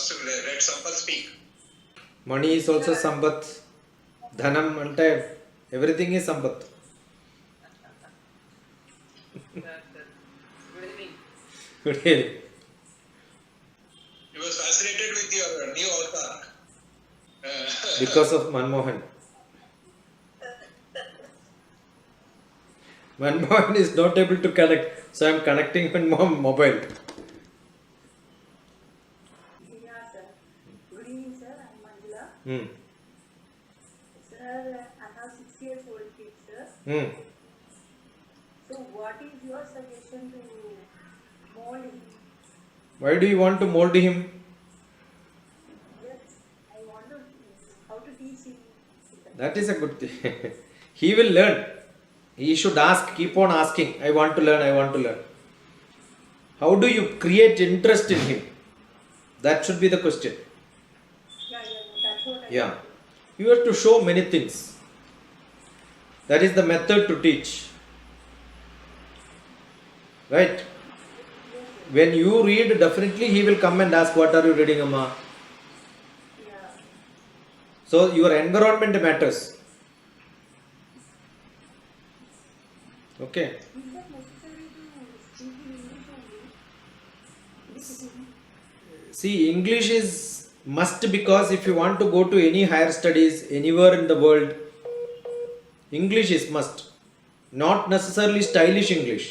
First, let Sampath speak. Money is also Sampath. Dhanam ante everything is Sampath. Good evening. Good evening. He was fascinated with your new avatar. Because of Manmohan. Manmohan is not able to connect, so I am connecting Manmohan mobile. Yeah, sir. Good evening, sir. I'm Manjula. Hmm. Sir, I have 6 years old kid, sir. Hmm. So, what is your suggestion to mold him? Why do you want to mold him? Yes, I want to how to teach him. That is a good thing. He will learn. He should ask, keep on asking. I want to learn, I want to learn. How do you create interest in him? That should be the question. Yeah, that's what I Yeah. want. You have to show many things. That is the method to teach. Right? Yes, sir. When you read, definitely he will come and ask, what are you reading, Amma? Yeah. So your environment matters. Okay. Is that necessary to speak in English only? See, English is must because if you want to go to any higher studies anywhere in the world, English is must. Not necessarily stylish English.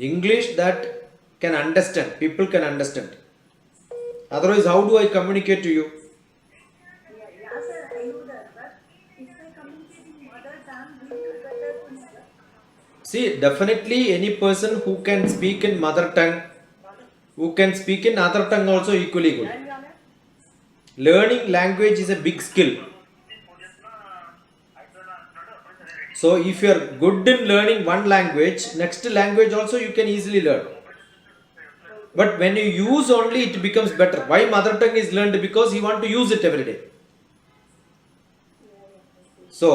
English that can understand, people can understand. Otherwise, how do I communicate to you? Yeah, sir, I know that. But if I communicate in mother tongue, will be better to mother. See, definitely any person who can speak in mother tongue, who can speak in other tongue also equally good. Learning language is a big skill. So if you are good in learning one language, next language also you can easily learn. But when you use only, it becomes better. Why mother tongue is learned? Because you want to use it every day. So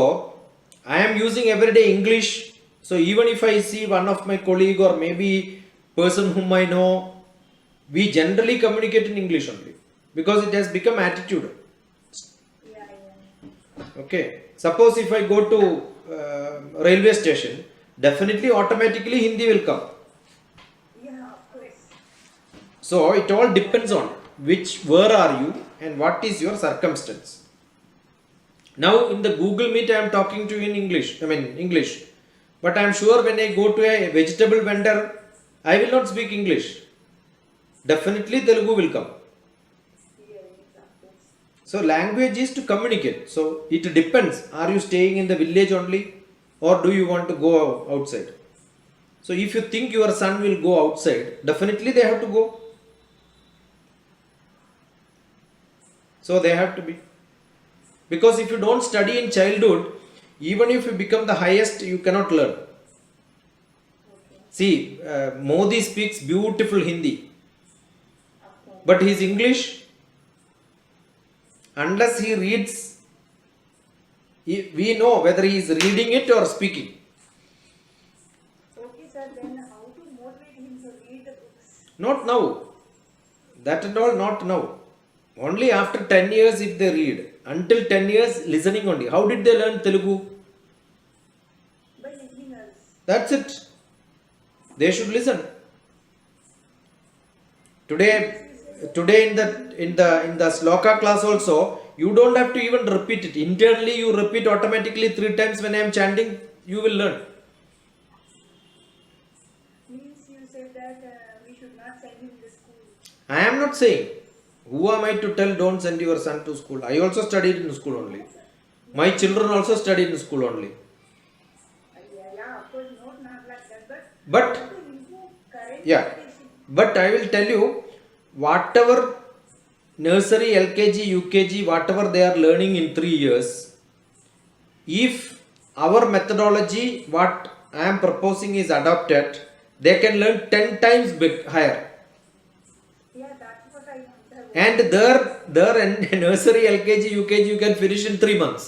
I am using everyday English. So even if I see one of my colleague or maybe person whom I know, we generally communicate in English only because it has become attitude. Yeah. Okay. Suppose if I go to railway station, definitely automatically Hindi will come. Yeah, of course. So it all depends on where are you and what is your circumstance. Now in the Google Meet I am talking to you in English. But I am sure when I go to a vegetable vendor, I will not speak English. Definitely Telugu will come. Yeah, exactly. So language is to communicate. So it depends. Are you staying in the village only or do you want to go outside? So if you think your son will go outside, definitely they have to go. So they have to be. Because if you don't study in childhood, even if you become the highest, you cannot learn. See, Modi speaks beautiful Hindi. But his English, unless he reads, we know whether he is reading it or speaking. Okay, sir, then how to motivate him to read the books? Not now. That and all, not now. Only after 10 years if they read. Until 10 years, listening only. How did they learn Telugu? By listening us. That's it. They should listen. Today in the sloka class also, you don't have to even repeat it. Internally, you repeat automatically 3 times when I am chanting, you will learn. Means you said that we should not send him to school. I am not saying. Who am I to tell don't send your son to school? I also studied in school only. My children also studied in school only. Yeah, of course, not like that, But how to improve current yeah, education. but I will tell you, whatever nursery, LKG, UKG, whatever they are learning in 3 years, if our methodology, what I am proposing is adopted, they can learn 10 times higher. Yeah, that's what I want. And their nursery, LKG, UKG you can finish in 3 months.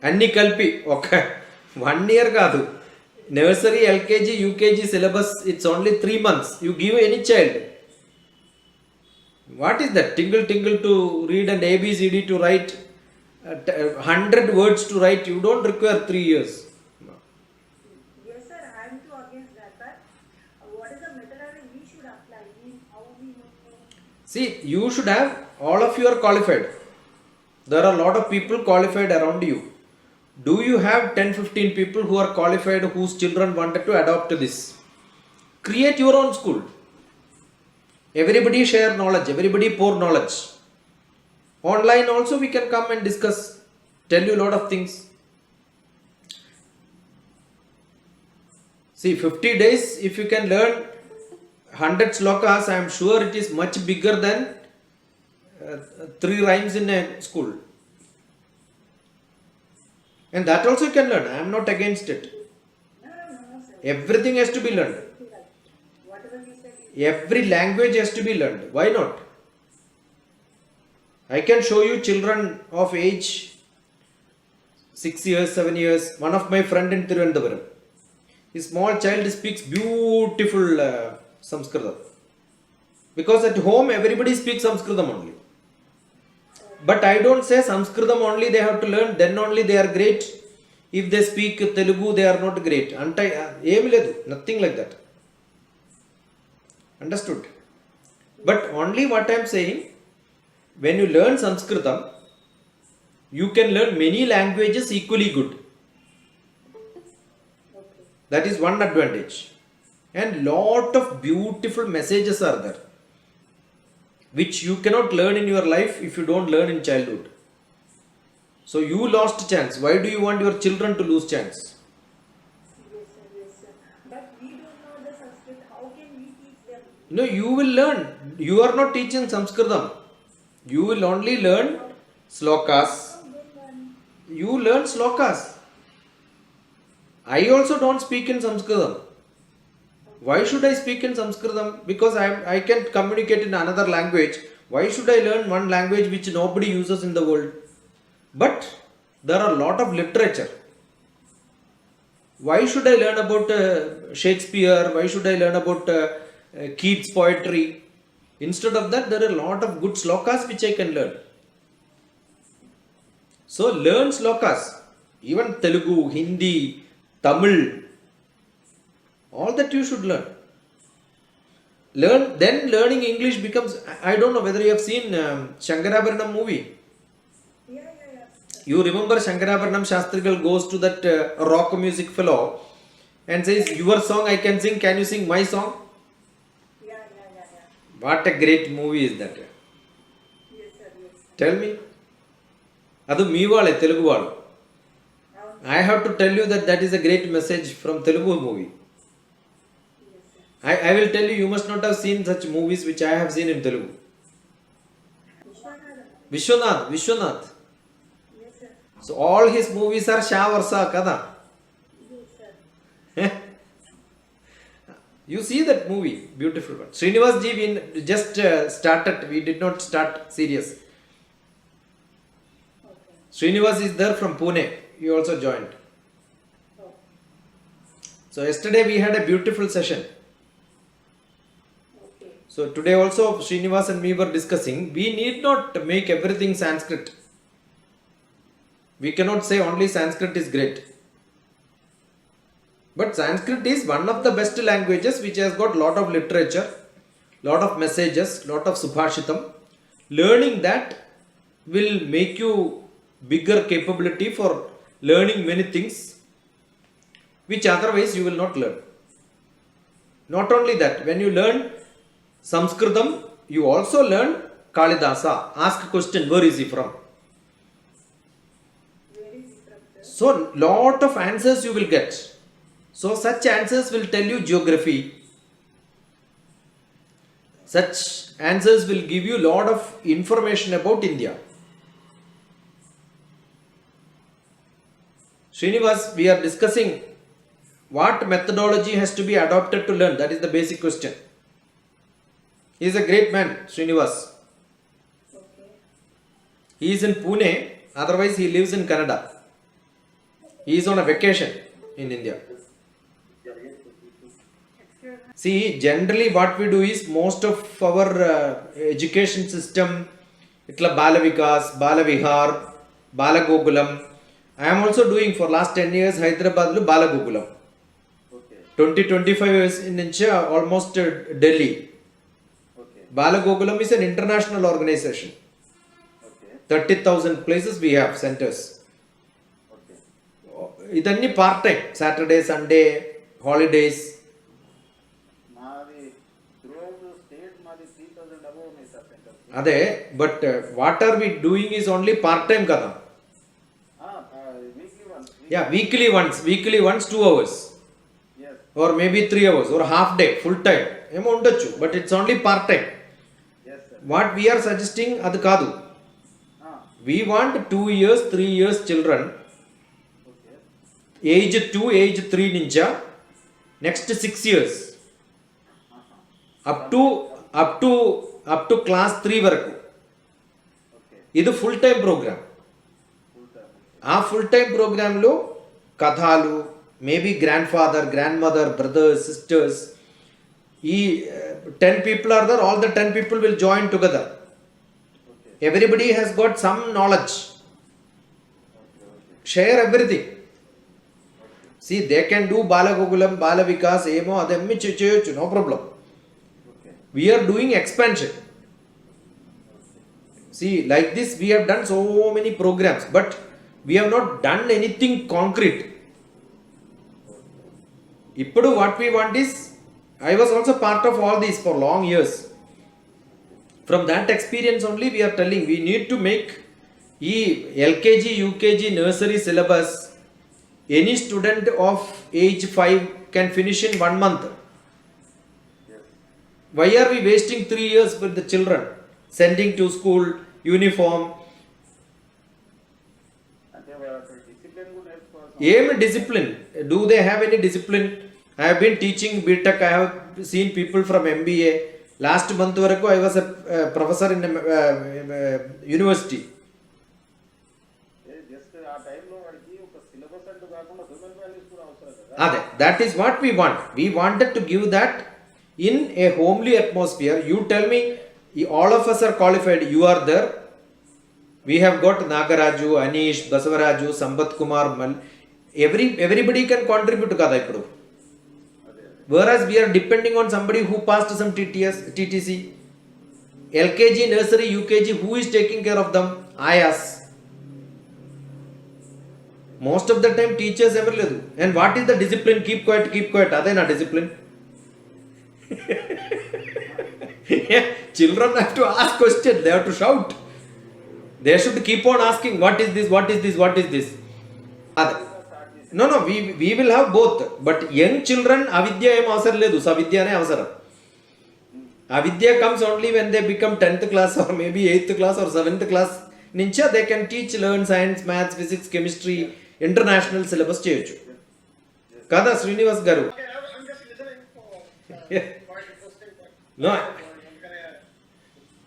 అన్ని కలిపి ఒక 1 year కాదు. Nursery, LKG, UKG syllabus, it's only 3 months. You give any child. What is that? Tingle tingle to read and ABCD to write, 100 words to write. You don't require 3 years. Yes, sir, I am too against that. But what is the methodology we should apply? How we know? See, you should have, all of you are qualified. There are a lot of people qualified around you. Do you have 10-15 people who are qualified whose children wanted to adopt this? Create your own school. Everybody share knowledge, everybody pour knowledge. Online also we can come and discuss, tell you a lot of things. See, 50 days, if you can learn 100 slokas, I am sure it is much bigger than 3 rhymes in a school. And that also you can learn. I am not against it. No, sir. Everything has to be learned. Whatever you said is Every language has to be learned. Why not? I can show you children of age 6 years, 7 years. One of my friend in Thiruvananthapuram. His small child speaks beautiful Sanskritam. Because at home everybody speaks Sanskritam only. But I don't say Sanskritam only they have to learn, then only they are great. If they speak Telugu, they are not great. Nothing like that. Understood? But only what I am saying, when you learn Sanskritam, you can learn many languages equally good. That is one advantage. And lot of beautiful messages are there, which you cannot learn in your life if you don't learn in childhood. So you lost chance. Why do you want your children to lose chance? yes, sir. But we don't know the Sanskrit. How can we teach them? No, you will learn. You are not teaching Sanskritam. You will only learn slokas. You learn slokas. I also don't speak in Sanskritam. Why should I speak in Sanskritam? Because I can communicate in another language. Why should I learn one language which nobody uses in the world? But there are a lot of literature. Why should I learn about Shakespeare? Why should I learn about Keats' poetry? Instead of that, there are a lot of good slokas which I can learn. So learn slokas. Even Telugu, Hindi, Tamil. All that you should learn. Then learning English becomes, I don't know whether you have seen Shankarabharanam movie. Yeah. You remember Shankarabharanam Shastrigal goes to that rock music fellow and says, your song I can sing, can you sing my song? Yeah. What a great movie is that. Yes, sir. Tell me. Adu meevale Telugu vaadu. I have to tell you that is a great message from Telugu movie. I will tell you must not have seen such movies which I have seen in Telugu. Vishwanath. Yes, sir. So all his movies are Sha Varsa Kada. Yes, sir. You see that movie, beautiful one. Srinivas ji, we just started, we did not start serious. Okay. Srinivas is there from Pune, he also joined. Oh. So yesterday we had a beautiful session. Okay. So today also Srinivas and me were discussing, we need not make everything Sanskrit. We cannot say only Sanskrit is great. But Sanskrit is one of the best languages which has got lot of literature, lot of messages, lot of subhashitam. Learning that will make you bigger capability for learning many things which otherwise you will not learn. Not only that, when you learn Sanskritam, you also learn Kalidasa. Ask a question, where is he from? Where is it from, sir? So, lot of answers you will get. So, such answers will tell you geography. Such answers will give you lot of information about India. Srinivas, we are discussing what methodology has to be adopted to learn. That is the basic question. He is a great man, Srinivas. Okay. He is in Pune, otherwise he lives in Canada. He is on a vacation in India. See, generally what we do is most of our education system, itla Balavikas, Balavihar, Balagokulam. I am also doing for last 10 years Hyderabad lo Balagokulam. Okay. 20-25 years in India, almost Delhi. Okay. Balagokulam is an international organization. Okay. 30,000 places we have centers. Okay. Idanni part time, Saturday, Sunday, holidays. మాది throughout state మాది 3000 above ఉన్నాయి sir centres. అదే, but what are we doing is only part time కదా. Weekly once. Yeah, weekly once 2 hours yes. or maybe 3 hours or half day, full time ఏమో ఉండొచ్చు, but it's only part time. Yes sir. What we are suggesting అది కాదు. We want 2 years 3 years children, okay. age 2 age 3 ninja, next 6 years up to class 3 వరకు. Okay. ఇది full time programme. Full time. ఆ full time ప్రోగ్రాంలో కథాలు, maybe grandfather, grandmother, brothers, sisters, ఈ 10 people are there, all the 10 people will join together. Okay. Everybody has got some knowledge, okay. Okay. share everything. See, they can do Balagokulam, Balavikas, ఏమో అదేమి చేయొచ్చు, no problem. Okay. We are doing expansion. See, like this we have done so many programs, but we have not done anything concrete. Ippudu what we want is, I was also part of all these for long years. From that experience only we are telling, we need to make LKG, UKG, nursery syllabus. Any student of age 5 can finish in 1 month. Yes. Why are we wasting 3 years with the children? Sending to school, uniform. అంటే వాళ్ళకి discipline కూడా నేర్చుకోవాల్సి. Aim discipline. Do they have any discipline? I have been teaching BTech. I have seen people from MBA. Last month varaku I was a professor in a university. Just ఆ టైంలో వాడికి ఒక syllabus అంటూ కాకుండా human values కూడా అవసరం కదా. Ade, that is what we want. We wanted to give that in a homely atmosphere. You tell me, all of us are qualified. You are there. We have got Nagaraju, Anish, Basavaraju, Sambat Kumar, everybody can contribute kada ippudu. Whereas we are depending on somebody who passed some TTC. LKG, nursery, UKG, who is taking care of them? Ayas. Most of the time teachers ever ledu. And what is the discipline? Keep quiet. Ade na discipline. Yeah, children have to ask questions. They have to shout. They should keep on asking, what is this? Ade. No, we will have both. But young children, avidya em avasar ledu, savidya ne avasaram. Avidya comes only when they become 10th class or maybe 8th class or 7th class. Nincha, they can learn science, maths, physics, chemistry, international syllabus cheyochu. Kada Srinivas garu. Okay, I'm just listening for Yeah. quite interesting. No,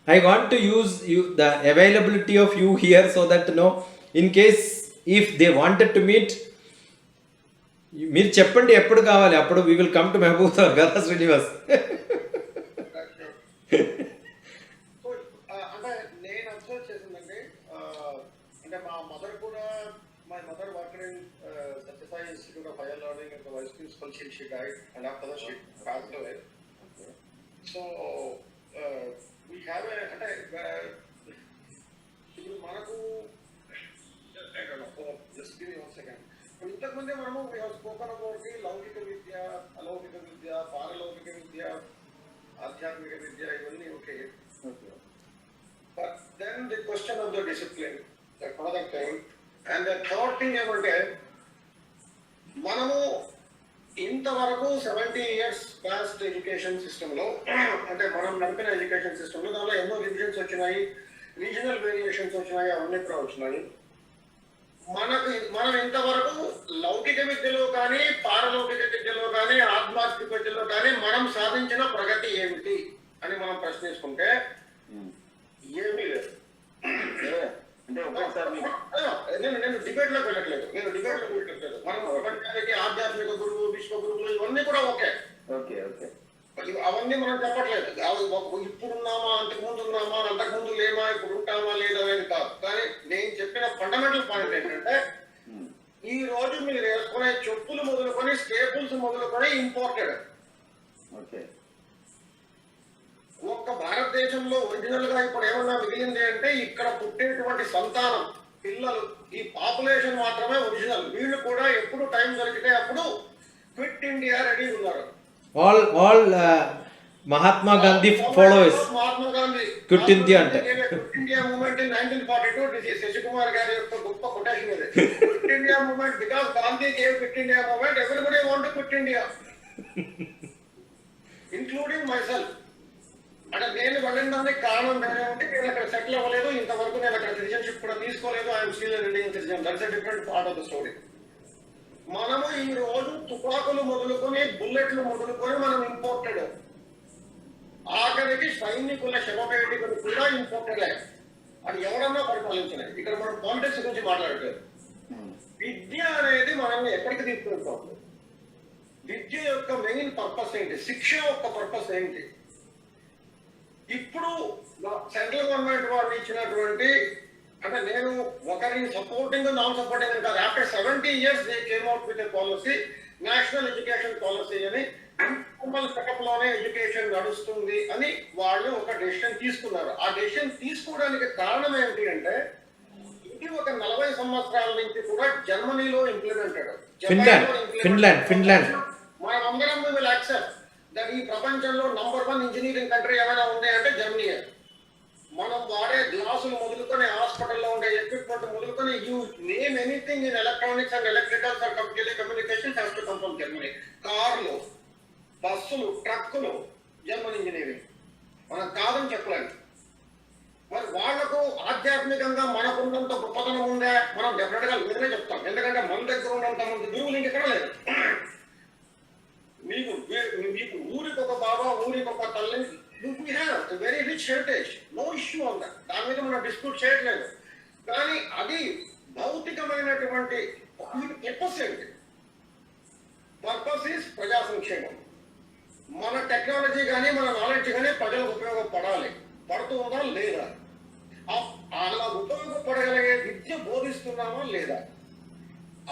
I want to use the availability of you here so that in case if they wanted to meet, మీరు చెప్పండి ఎప్పుడు కావాలి, అప్పుడు we will come to Mehboob Nagar కదా Srinivas. So, అంటే నేను observe చేసిందండి, అంటే మా మదర్ కూడా, my mother worked in Sathya Sai institute of higher learning and vice principal she died and after that she passed away. So we have అంటే ఇప్పుడు మనకు just give me one second. ఇంతకుముందే మనము స్పోకన్ అబౌట్ లౌకిక విద్య, అలౌకిక విద్య, పారలౌకిక విద్య, ఆధ్యాత్మిక విద్య, ఇవన్నీ okay. But then the question of the discipline, that another thing. And the third thing ఏమంటే, మనము ఇంతవరకు 70 years past ఎడ్యుకేషన్ సిస్టంలో, అంటే మనం నడిపిన ఎడ్యుకేషన్ సిస్టంలో దానిలో ఎన్నో రివిజన్స్ వచ్చినాయి, రీజనల్ వేరియేషన్స్ వచ్చినాయి, అవన్నీ కూడా వచ్చినాయి. మనం ఇంతవరకు లౌకిక విద్యలో కానీ, పారలౌకిక విద్యలో కానీ, ఆధ్యాత్మిక విద్యలో కానీ మనం సాధించిన ప్రగతి ఏమిటి అని మనం ప్రశ్నించుకుంటే ఏమీ లేదు. అంటే ఒకసారి నేను డిబేట్ లోకి వెళ్ళట్లేదు. మనం ప్రపంచానికి ఆధ్యాత్మిక గురువు, విశ్వ గురువులు ఇవన్నీ కూడా ఓకే. ఓకే. ఓకే. అవన్నీ మనం చెప్పట్లేదు. ఇప్పుడున్నామా, అంతకుముందు ఉన్నామా, అంతకుముందు లేమా, ఇప్పుడు ఉంటామా లేదా అనేది కాదు. కానీ నేను చెప్పిన ఫండమెంటల్ పాయింట్ ఏంటంటే ఈ రోజు మీరు వేసుకునే చెప్పులు మొదలుకొని స్టేపుల్స్ మొదలుకొని ఇంపోర్టెడ్. ఓకే. ఒక్క భారతదేశంలో ఒరిజినల్ గా ఇప్పుడు ఏమన్నా మిగిలింది అంటే ఇక్కడ పుట్టేటువంటి సంతానం, పిల్లలు, ఈ పాపులేషన్ మాత్రమే ఒరిజినల్. వీళ్ళు కూడా ఎప్పుడు టైం దొరికితే అప్పుడు క్విట్ ఇండియా రెడీ ఉన్నారు. all Mahatma Gandhi followers Mahatma Gandhi quit India అంటే quit India movement in 1942 Sasikumar గారి యొక్క గొప్ప కొటేషన్ ఇది. Quit India movement because Gandhi gave quit India movement, everybody want to quit India including myself. అంటే నేను వెళ్ళడానికి కారణం వేరే ఉంటే నేను అక్కడ సెటిల్ అవ్వలేదు, ఇంతవరకు నేను అక్కడ సిటిజన్షిప్ కూడా తీసుకోలేదు. I'm still an Indian citizen. That's a different part of the story. మనము ఈ రోజు తుపాకులు మొదలుకొని బుల్లెట్లు మొదలుకొని మనం ఇంపోర్టెడ్. ఆఖరికి సైనికుల శవపేటికలు కూడా ఇంపోర్టెడ్. అది ఎవరన్నా పరిపాలించలేదు. ఇక్కడ మనం పాలిటిక్స్ గురించి మాట్లాడలేదు. విద్య అనేది మనల్ని ఎక్కడికి తీసుకెళ్తాం? విద్య యొక్క మెయిన్ పర్పస్ ఏంటి? శిక్ష యొక్క పర్పస్ ఏంటి? ఇప్పుడు సెంట్రల్ గవర్నమెంట్ వారు ఇచ్చినటువంటి, అంటే నేను ఒకరిని సపోర్టింగ్ నాన్ సపోర్టింగ్ కాదు, after 70 years they came out with a policy, national education policy అని. ఇన్ఫార్మల్ సెటప్ లోనే ఎడ్యుకేషన్ నడుస్తుంది అని వాళ్ళు ఒక డెసిషన్ తీసుకున్నారు. ఆ డెసిషన్ తీసుకోవడానికి కారణం ఏంటి అంటే ఇది ఒక 40 సంవత్సరాల నుంచి కూడా జర్మనీలో ఇంప్లిమెంటెడ్. ఫిన్లాండ్ మనమందరం విల్ యాక్సెప్ట్ దట్ ఈ ప్రపంచంలో నంబర్ 1 ఇంజనీరింగ్ కంట్రీ ఏమైనా ఉంది అంటే జర్మనీ. మనం వాడే గ్లాసులు మొదలుకొని, హాస్పిటల్లో ఉండే ఎక్విప్మెంట్ మొదలుకొని, you name anything in electronics and electricals and telecommunications has to come from Germany. కార్లు, బస్సులు, ట్రక్కులు జర్మన్ ఇంజనీరింగ్. మనం కాదని చెప్పలేము. మరి వాళ్లకు ఆధ్యాత్మికంగా మనకున్నంత గొప్పతనం ఉందా? మనం డెఫినెట్ గా లేదనే చెప్తాం. ఎందుకంటే మన దగ్గర ఉన్నంత మంది గురువులు ఇంకెక్కడ లేదు. మీకు ఊరికి ఒక బాబా, ఊరికి ఒక తల్లి, we have a very rich heritage, no issue on that. దాని మీద మనం డిస్ప్యూట్ చేయట్లేదు. కానీ అది భౌతికమైనటువంటి పర్పస్ ఏంటి? పర్పస్ ఈజ్ ప్రజా సంక్షేమం. మన టెక్నాలజీ కానీ మన నాలెడ్జ్ కానీ ప్రజలకు ఉపయోగపడాలి. పడుతుందా లేదా? అలా ఉపయోగపడగలిగే విద్య బోధిస్తున్నామా లేదా?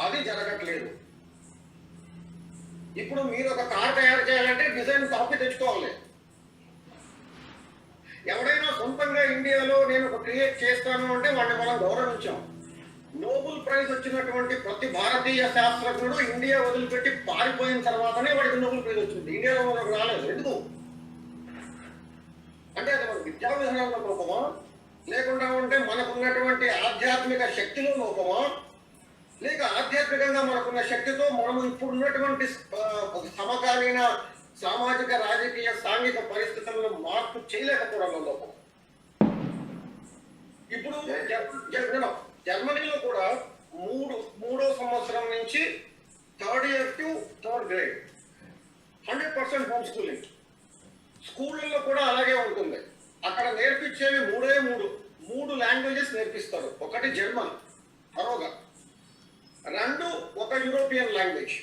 అది జరగట్లేదు. ఇప్పుడు మీరు ఒక కార్ తయారు చేయాలంటే డిజైన్ కాపీ తెచ్చుకోవాలి. ఎవడైనా సొంతంగా ఇండియాలో నేను ఒక క్రియేట్ చేస్తాను అంటే వాడిని మనం గౌరవించాం. నోబెల్ ప్రైజ్ వచ్చినటువంటి ప్రతి భారతీయ శాస్త్రజ్ఞుడు ఇండియా వదిలిపెట్టి పారిపోయిన తర్వాతనే వాడికి నోబెల్ ప్రైజ్ వచ్చింది. ఇండియాలో మనకు రాలేదు. ఎందుకు అంటే అది మన విద్యా విధానంలో లోపమా, లేకుండా ఉంటే మనకున్నటువంటి ఆధ్యాత్మిక శక్తిలో లోపమా, లేక ఆధ్యాత్మికంగా మనకున్న శక్తితో మనము ఇప్పుడు ఉన్నటువంటి సమకాలీన సామాజిక, రాజకీయ, సాంఘిక పరిస్థితులను మార్పు చేయలేకపోవడంలో లోపం. ఇప్పుడు జర్మనీలో కూడా మూడో సంవత్సరం నుంచి 3rd year to 3rd grade 100% home schooling. స్కూళ్ళల్లో కూడా అలాగే ఉంటుంది. అక్కడ నేర్పించేవి మూడు లాంగ్వేజెస్ నేర్పిస్తారు. ఒకటి జర్మన్ తరోగా, 2 ఒక యూరోపియన్ లాంగ్వేజ్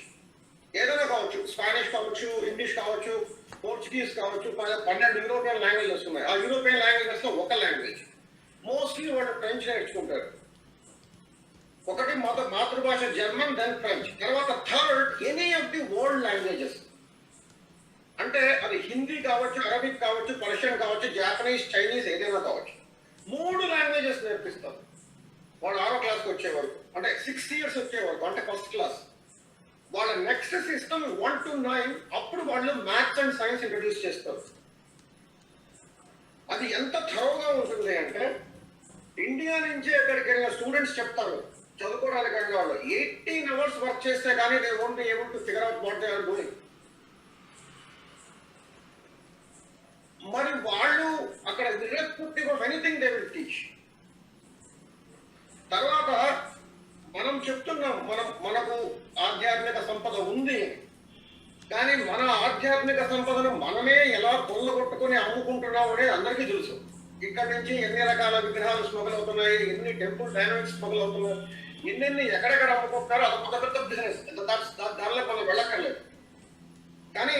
ఏదైనా కావచ్చు, స్పానిష్ కావచ్చు, ఇంగ్లీష్ కావచ్చు, పోర్చుగీస్ కావచ్చు. 12 యూరోపియన్ లాంగ్వేజెస్ ఉన్నాయి. ఆ యూరోపియన్ లాంగ్వేజెస్ లో ఒక లాంగ్వేజ్ మోస్ట్లీ వాళ్ళు ఫ్రెంచ్ నేర్చుకుంటారు. ఒకటి మాతృభాష జర్మన్, దెన్ ఫ్రెంచ్, తర్వాత 3rd any of the world languages. అంటే అది హిందీ కావచ్చు, అరబిక్ కావచ్చు, పర్షియన్ కావచ్చు, జాపనీస్, చైనీస్ ఏదైనా కావచ్చు. 3 లాంగ్వేజెస్ నేర్పిస్తారు వాళ్ళు 6వ క్లాస్కి వచ్చే వరకు. అంటే 6 years వచ్చే వరకు, అంటే ఫస్ట్ క్లాస్. వాళ్ళ నెక్స్ట్ సిస్టమ్ 1 to 9, అప్పుడు వాళ్ళు మ్యాథ్స్ అండ్ సైన్స్ ఇంట్రడ్యూస్ చేస్తారు. అది ఎంత థరోగా ఉంటుంది అంటే ఇండియా నుంచి ఎక్కడికి వెళ్ళిన స్టూడెంట్స్ చెప్తారు చదువుకోవడానికి వాళ్ళు 18 hours వర్క్ చేస్తే కానీ they won't be able to figure out what they are doing. మరి వాళ్ళు అక్కడ irrespective of anything they will teach. తర్వాత మనం చెప్తున్నాం మనకు ఆధ్యాత్మిక సంపద ఉంది, కానీ మన ఆధ్యాత్మిక సంపదను మనమే ఎలా కొల్లగొట్టుకుని అమ్ముకుంటున్నాం అనేది అందరికీ తెలుసు. ఇక్కడ నుంచి ఎన్ని రకాల విగ్రహాలు స్మగుల్ అవుతున్నాయి, ఎన్ని టెంపుల్ డైనామిక్స్ స్మగుల్ అవుతున్నాయి, ఎన్నెన్ని ఎక్కడెక్కడ అమ్ముకుంటున్నారో అది పెద్ద బిజినెస్. దానిలో మనం వెళ్ళక్కర్లేదు. కానీ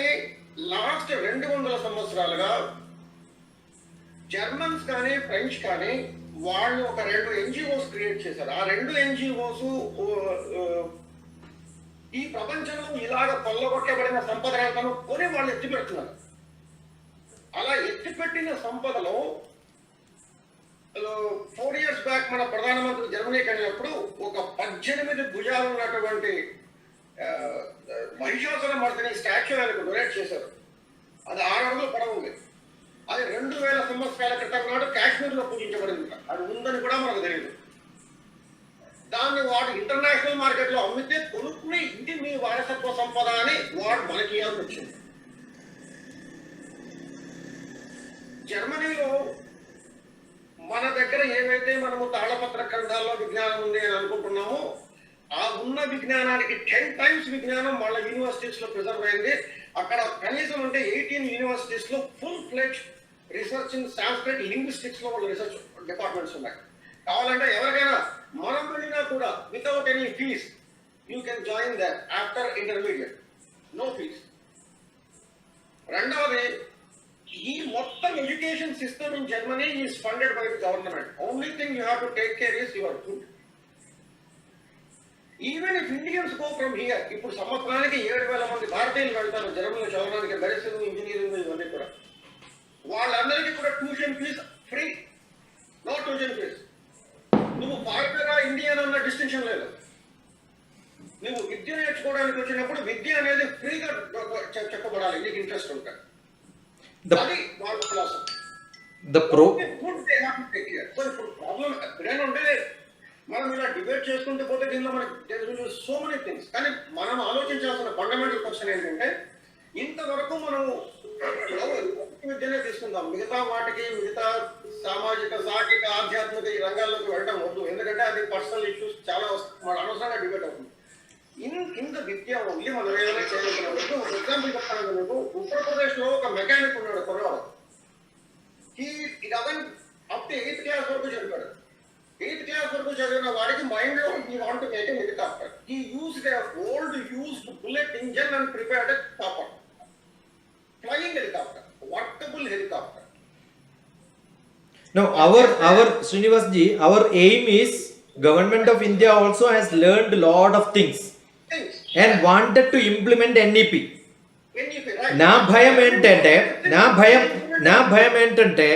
లాస్ట్ 200 సంవత్సరాలుగా జర్మన్స్ కానీ ఫ్రెంచ్ కానీ వాళ్ళు ఒక 2 ఎన్జిఓస్ క్రియేట్ చేశారు. ఆ 2 ఎన్జిఓస్ ఈ ప్రపంచంలో ఇలాగ కొల్లగొట్టబడిన సంపదలను కొని వాళ్ళు ఎత్తిపెడుతున్నారు. అలా ఎత్తిపెట్టిన సంపదలో 4 years బ్యాక్ మన ప్రధానమంత్రి జర్మనీకి వెళ్ళినప్పుడు ఒక 18 భుజాలు ఉన్నటువంటి మహిషాసుర మర్దిని స్టాచ్యూ ఆయనకు డొనేట్ చేశారు. అది 6 అడుగుల పొడవు ఉంది. అది 2000 సంవత్సరాల క్రితం నాడు కాశ్మీర్లో పూజించబడింది. అది ఉందని కూడా మనకు తెలియదు. దాన్ని వాడు ఇంటర్నేషనల్ మార్కెట్లో అమ్మితే కొనుక్కుని ఇది మీ వారసత్వ సంపద అని వాడు మనకి ఇవ్వాల్సి వచ్చింది. జర్మనీలో మన దగ్గర ఏవైతే మనము తాళపత్ర గ్రంథాల్లో విజ్ఞానం ఉంది అని అనుకుంటున్నామో ఆ ఉన్న విజ్ఞానానికి 10 times విజ్ఞానం వాళ్ళ యూనివర్సిటీస్ లో ప్రిజర్వ్ అయింది. అక్కడ కనీసం అంటే 18 యూనివర్సిటీస్ లో full fledged research in Sanskrit linguistics లో వాళ్ళ రీసెర్చ్ డిపార్ట్మెంట్స్ ఉన్నాయి. కావాలంటే ఎవరికైనా మనం వెళ్ళినా కూడా without any fees you can join that after intermediate, no fees. రెండవది, ఈ మొత్తం education system in Germany is funded by the government. Only thing you have to take care is your food. Even if Indians go from here, ఇప్పుడు సంవత్సరానికి 7,000 మంది భారతీయులు వెళ్తారు జర్మనీలో చదవడానికి, మెడిసిన్, ఇంజనీరింగ్, ఇవన్నీ కూడా. వాళ్ళందరికీ కూడా tuition fees free, no tuition fees. నువ్వు భారతీయ ఇండియన్ అన్న డిస్టింక్షన్ లేదు. నువ్వు విద్య నేర్చుకోవడానికి వచ్చినప్పుడు విద్య అనేది ఫ్రీగా చెప్పబడాలి, నీకు ఇంట్రెస్ట్ ఉంటాయి. అది వాళ్ళ philosophy. Food they have to take care. So ఇప్పుడు ప్రాబ్లం ఎప్పుడైనా ఉంటే మనం ఇలా డిబేట్ చేసుకుంటూ పోతే దీనిలో మనకి సో మెనీ థింగ్స్. కానీ మనం ఆలోచించాల్సిన ఫండమెంటల్ క్వశ్చన్ ఏంటంటే, ఇంతవరకు మనం విద్యనే తీసుకుందాం, మిగతా వాటికి, మిగతా సామాజిక, సాంఘిక, ఆధ్యాత్మిక ఈ రంగాల్లోకి వెళ్ళడం వద్దు. ఎందుకంటే అది పర్సనల్ ఇష్యూస్ చాలా మన అనవసరంగా డిబేట్ అవుతుంది. ఇంత విద్య ఉంది, మనం ఏదైనా చేయగలుగుతాం. ఒక ఎగ్జాంపుల్ చెప్తాను మీకు. ఉత్తరప్రదేశ్ లో ఒక మెకానిక్ ఉన్నాడు, కుర్రవాడు. అప్ టు 8th క్లాస్ వరకు చదివాడు. 8th క్లాస్ వరకు చదివిన వాడికి మైండ్ లో he want to make a helicopter. He used a old used bullet engine and prepared a chopper, flying helicopter, workable helicopter. No, our Srinivas ji, our aim is government of India also has learned lot of things and wanted to implement NEP. నా భయం ఏంటంటే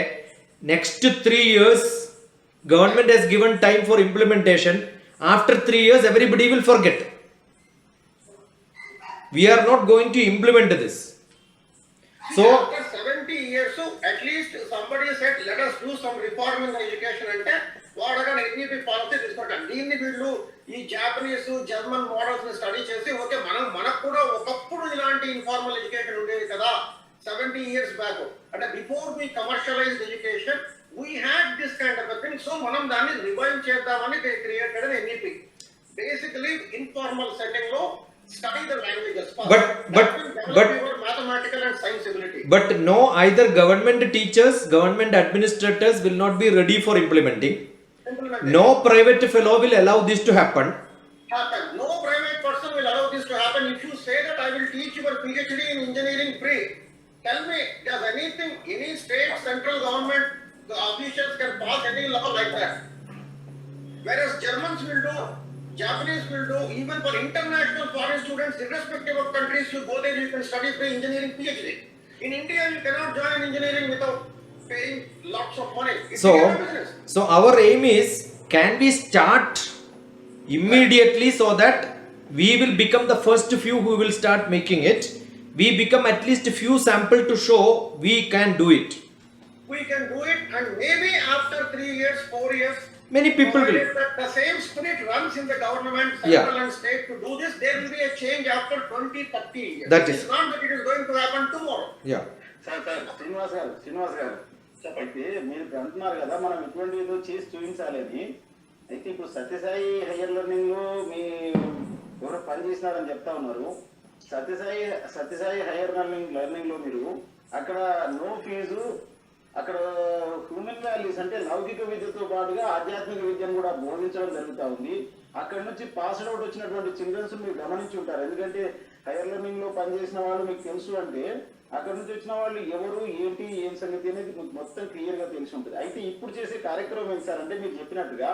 next 3 years government has given time for implementation. After 3 years everybody will forget. We are not going to implement this. So after 70 years, so at least somebody said, let us do some reform in education. అంటే వాడగా NEP policy తీసుకుంటాం. దీన్ని వీళ్ళు ఈ Japanese, German models ని study చేసి, okay మనకు కూడా ఒకప్పుడు ఇలాంటి ఇన్ఫార్మల్ ఎడ్యుకేషన్ ఉండేది కదా 70 years బ్యాక్. అంటే before we commercialized education we had this kind of thing. So మనం దాన్ని రివైవ్ చేద్దామని created NEP. Basically informal setting లో study the languages first. But your mathematical and science ability. But no, either government teachers, government administrators will not be ready for implementing. No private fellow will allow this to happen. No private person will allow this to happen. If you say that I will teach your PhD in engineering free, tell me, does any state, central government, the officials can pass any law like that? Whereas Germans will do, Japanese will do, even for international foreign students, irrespective of countries, you go there, you can study free engineering PhD. In India, you cannot join engineering without paying lots of money. So our aim is, can we start immediately so that we will become the first few who will start making it. We become at least a few sample to show we can do it. We can do it, and maybe after 3 years, 4 years, Many people will. The same spirit runs in the government, central and state to do this. There will be a change after 20-30 years. That is. It's not that it is going to happen tomorrow. Yeah. Sir Srinivas గారు అయితే మీరు అంటున్నారు కదా మనం ఇటువంటి ఏదో చేసి చూపించాలని. అయితే ఇప్పుడు సత్యసాయి హైయర్ లెర్నింగ్ లో మీ ఎవరో పని చేసినారని చెప్తా ఉన్నారు. సత్యసాయి హైయర్ లెర్నింగ్ లో మీరు అక్కడ నో ఫీజు, అక్కడ హ్యూమన్ వాల్యూస్ అంటే లౌకిక విద్యతో పాటుగా ఆధ్యాత్మిక విద్యను కూడా బోధించడం జరుగుతూ ఉంది. అక్కడ నుంచి పాస్డ్ అవుట్ వచ్చినటువంటి చిల్డ్రన్స్ మీరు గమనించి ఉంటారు. ఎందుకంటే హైయర్ లెర్నింగ్ లో పనిచేసిన వాళ్ళు మీకు తెలుసు అంటే అక్కడ నుంచి వచ్చిన వాళ్ళు ఎవరు ఏంటి ఏం సంగతి అనేది మీకు మొత్తం క్లియర్ గా తెలిసి ఉంటుంది. అయితే ఇప్పుడు చేసే కార్యక్రమం ఏంటి సార్ అంటే మీరు చెప్పినట్టుగా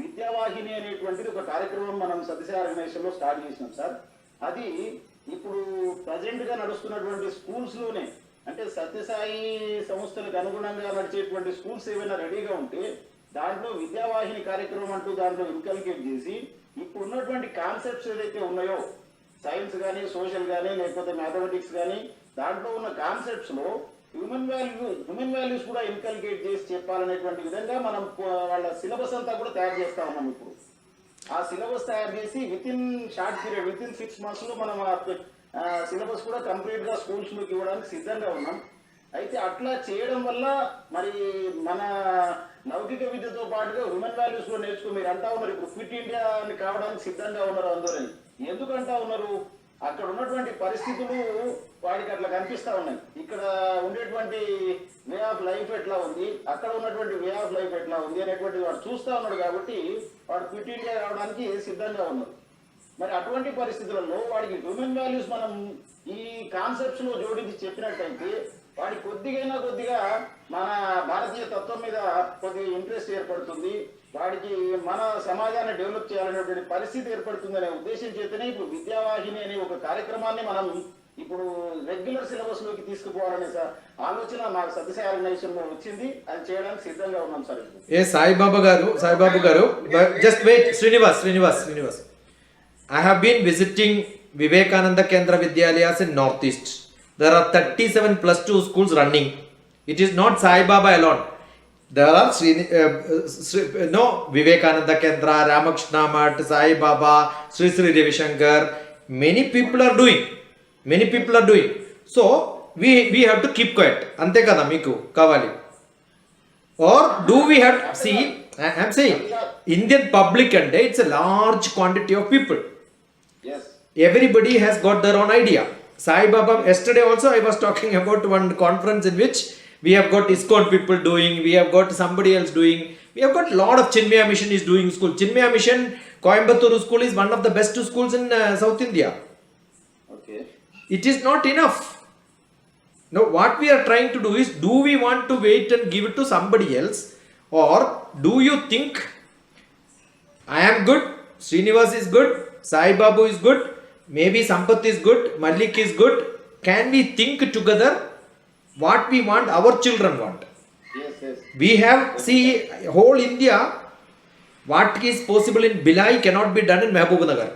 విద్యావాహిని అనేటువంటిది ఒక కార్యక్రమం మనం సత్యసాయి ఆర్గనైజేషన్ లో స్టార్ట్ చేసినాం సార్. అది ఇప్పుడు ప్రజెంట్ గా నడుస్తున్నటువంటి స్కూల్స్ లోనే అంటే సత్యసాయి సంస్థలకు అనుగుణంగా నడిచేటువంటి స్కూల్స్ ఏవైనా రెడీగా ఉంటే దాంట్లో విద్యావాహిని కార్యక్రమం అంటూ దాంట్లో ఇన్కల్కేట్ చేసి ఇప్పుడు ఉన్నటువంటి కాన్సెప్ట్స్ ఏదైతే ఉన్నాయో సైన్స్ కానీ సోషల్ కానీ లేకపోతే మ్యాథమెటిక్స్ కానీ దాంట్లో ఉన్న కాన్సెప్ట్స్ లో హ్యూమన్ వాల్యూస్ కూడా ఇన్కల్కేట్ చేసి చెప్పాలనేటువంటి విధంగా మనం వాళ్ళ సిలబస్ అంతా కూడా తయారు చేస్తా ఉన్నాం. ఇప్పుడు ఆ సిలబస్ తయారు చేసి short period with in 6 months లో మనం సిలబస్ కూడా కంప్లీట్ గా స్కూల్స్ లోకి ఇవ్వడానికి సిద్ధంగా ఉన్నాం. అయితే అట్లా చేయడం వల్ల మరి మన లౌకిక విద్యతో పాటుగా హ్యూమన్ వాల్యూస్ కూడా నేర్చుకుని మీరు అంటా ఉన్నారు ఇప్పుడు క్విట్ ఇండియా అని కావడానికి సిద్ధంగా ఉన్నారు అందరూ. ఎందుకు అంటా ఉన్నారు? అక్కడ ఉన్నటువంటి పరిస్థితులు వాడికి అట్లా కనిపిస్తా ఉన్నాయి. ఇక్కడ ఉండేటువంటి వే ఆఫ్ లైఫ్ ఎట్లా ఉంది, అక్కడ ఉన్నటువంటి వే ఆఫ్ లైఫ్ ఎట్లా ఉంది అనేటువంటి వాడు చూస్తా ఉన్నాడు కాబట్టి వాడు క్విట్ ఇండియా కావడానికి సిద్ధంగా ఉన్నారు. మరి అటువంటి పరిస్థితులలో వాడికి హ్యూమన్ వాల్యూస్ మనం ఈ కాన్సెప్ట్స్ లో జోడించి చెప్పినట్టయితే వాడి కొద్దిగా మన భారతీయ తత్వం మీద కొద్దిగా ఇంట్రెస్ట్ ఏర్పడుతుంది. వాడికి మన సమాజాన్ని డెవలప్ చేయాలనేటువంటి పరిస్థితి ఏర్పడుతుందనే ఉద్దేశం చేతనే ఇప్పుడు విద్యావాహిని అనే ఒక కార్యక్రమాన్ని మనం ఇప్పుడు రెగ్యులర్ సిలబస్ లోకి తీసుకుపోవాలనే ఆలోచన మాకు సత్యసాయి ఆర్గనైజేషన్ లో వచ్చింది. అది చేయడానికి సిద్ధంగా ఉన్నాం సార్. ఏ సాయిబాబా గారు just wait Srinivas I have been visiting Vivekananda Kendra Vidyalayas in Northeast. There are 37 plus 2 schools running. It is not Sai Baba alone. There are Vivekananda Kendra, Ramakrishna Math, Sai Baba, Sri Ravi Shankar. Many people are doing. So we have to keep quiet. Ante kada meeku kavali. Or do we have to see? I am saying Indian public and it's a large quantity of people. Yes. Everybody has got their own idea. Sai Baba, yesterday also I was talking about one conference in which we have got ISKCON people doing, we have got somebody else doing, we have got lot of Chinmaya Mission is doing school. Chinmaya Mission, Coimbatore school is one of the best schools in South India. Okay. It is not enough. Now what we are trying to do is, do we want to wait and give it to somebody else, or do you think I am good, Srinivas is good, Sai Babu is good, maybe Sampath is good, Malik is good. Can we think together what we want, our children want? Yes. We have, see, whole India, what is possible in Bhilai cannot be done in Mehboob-nagar.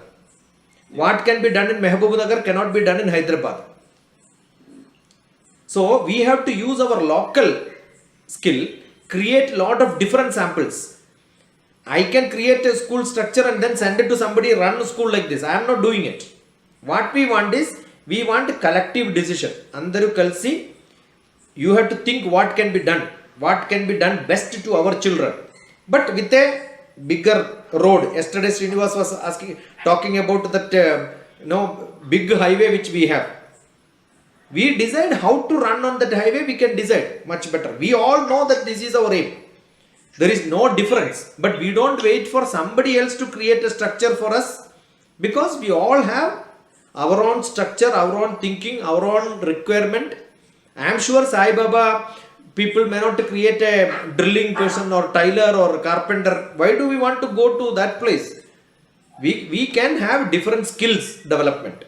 What can be done in Mehboob-nagar cannot be done in Hyderabad. So we have to use our local skill, create lot of different samples. I can create a school structure and then send it to somebody, run a school like this. I am not doing it. What we want is, we want a collective decision. Andaru kalsi, you have to think what can be done best to our children. But with a bigger road. Yesterday Srinivas was talking about that big highway which we have. We decide how to run on that highway, we can decide much better. We all know that this is our aim. There is no difference, but we don't wait for somebody else to create a structure for us, because we all have our own structure, our own thinking, our own requirement. I am sure Sai Baba people may not create a drilling person or tailor or carpenter. Why do we want to go to that place? We can have different skills development.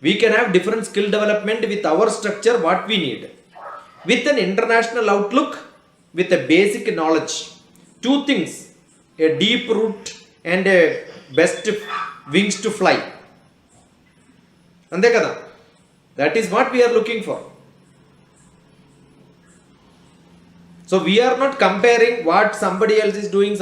We can have different skill development with our structure, what we need. With an international outlook, with a basic knowledge. 2 things, a deep root and a best wings to fly. Ante kada? That is what we are looking for. So we are not comparing what somebody else is doing.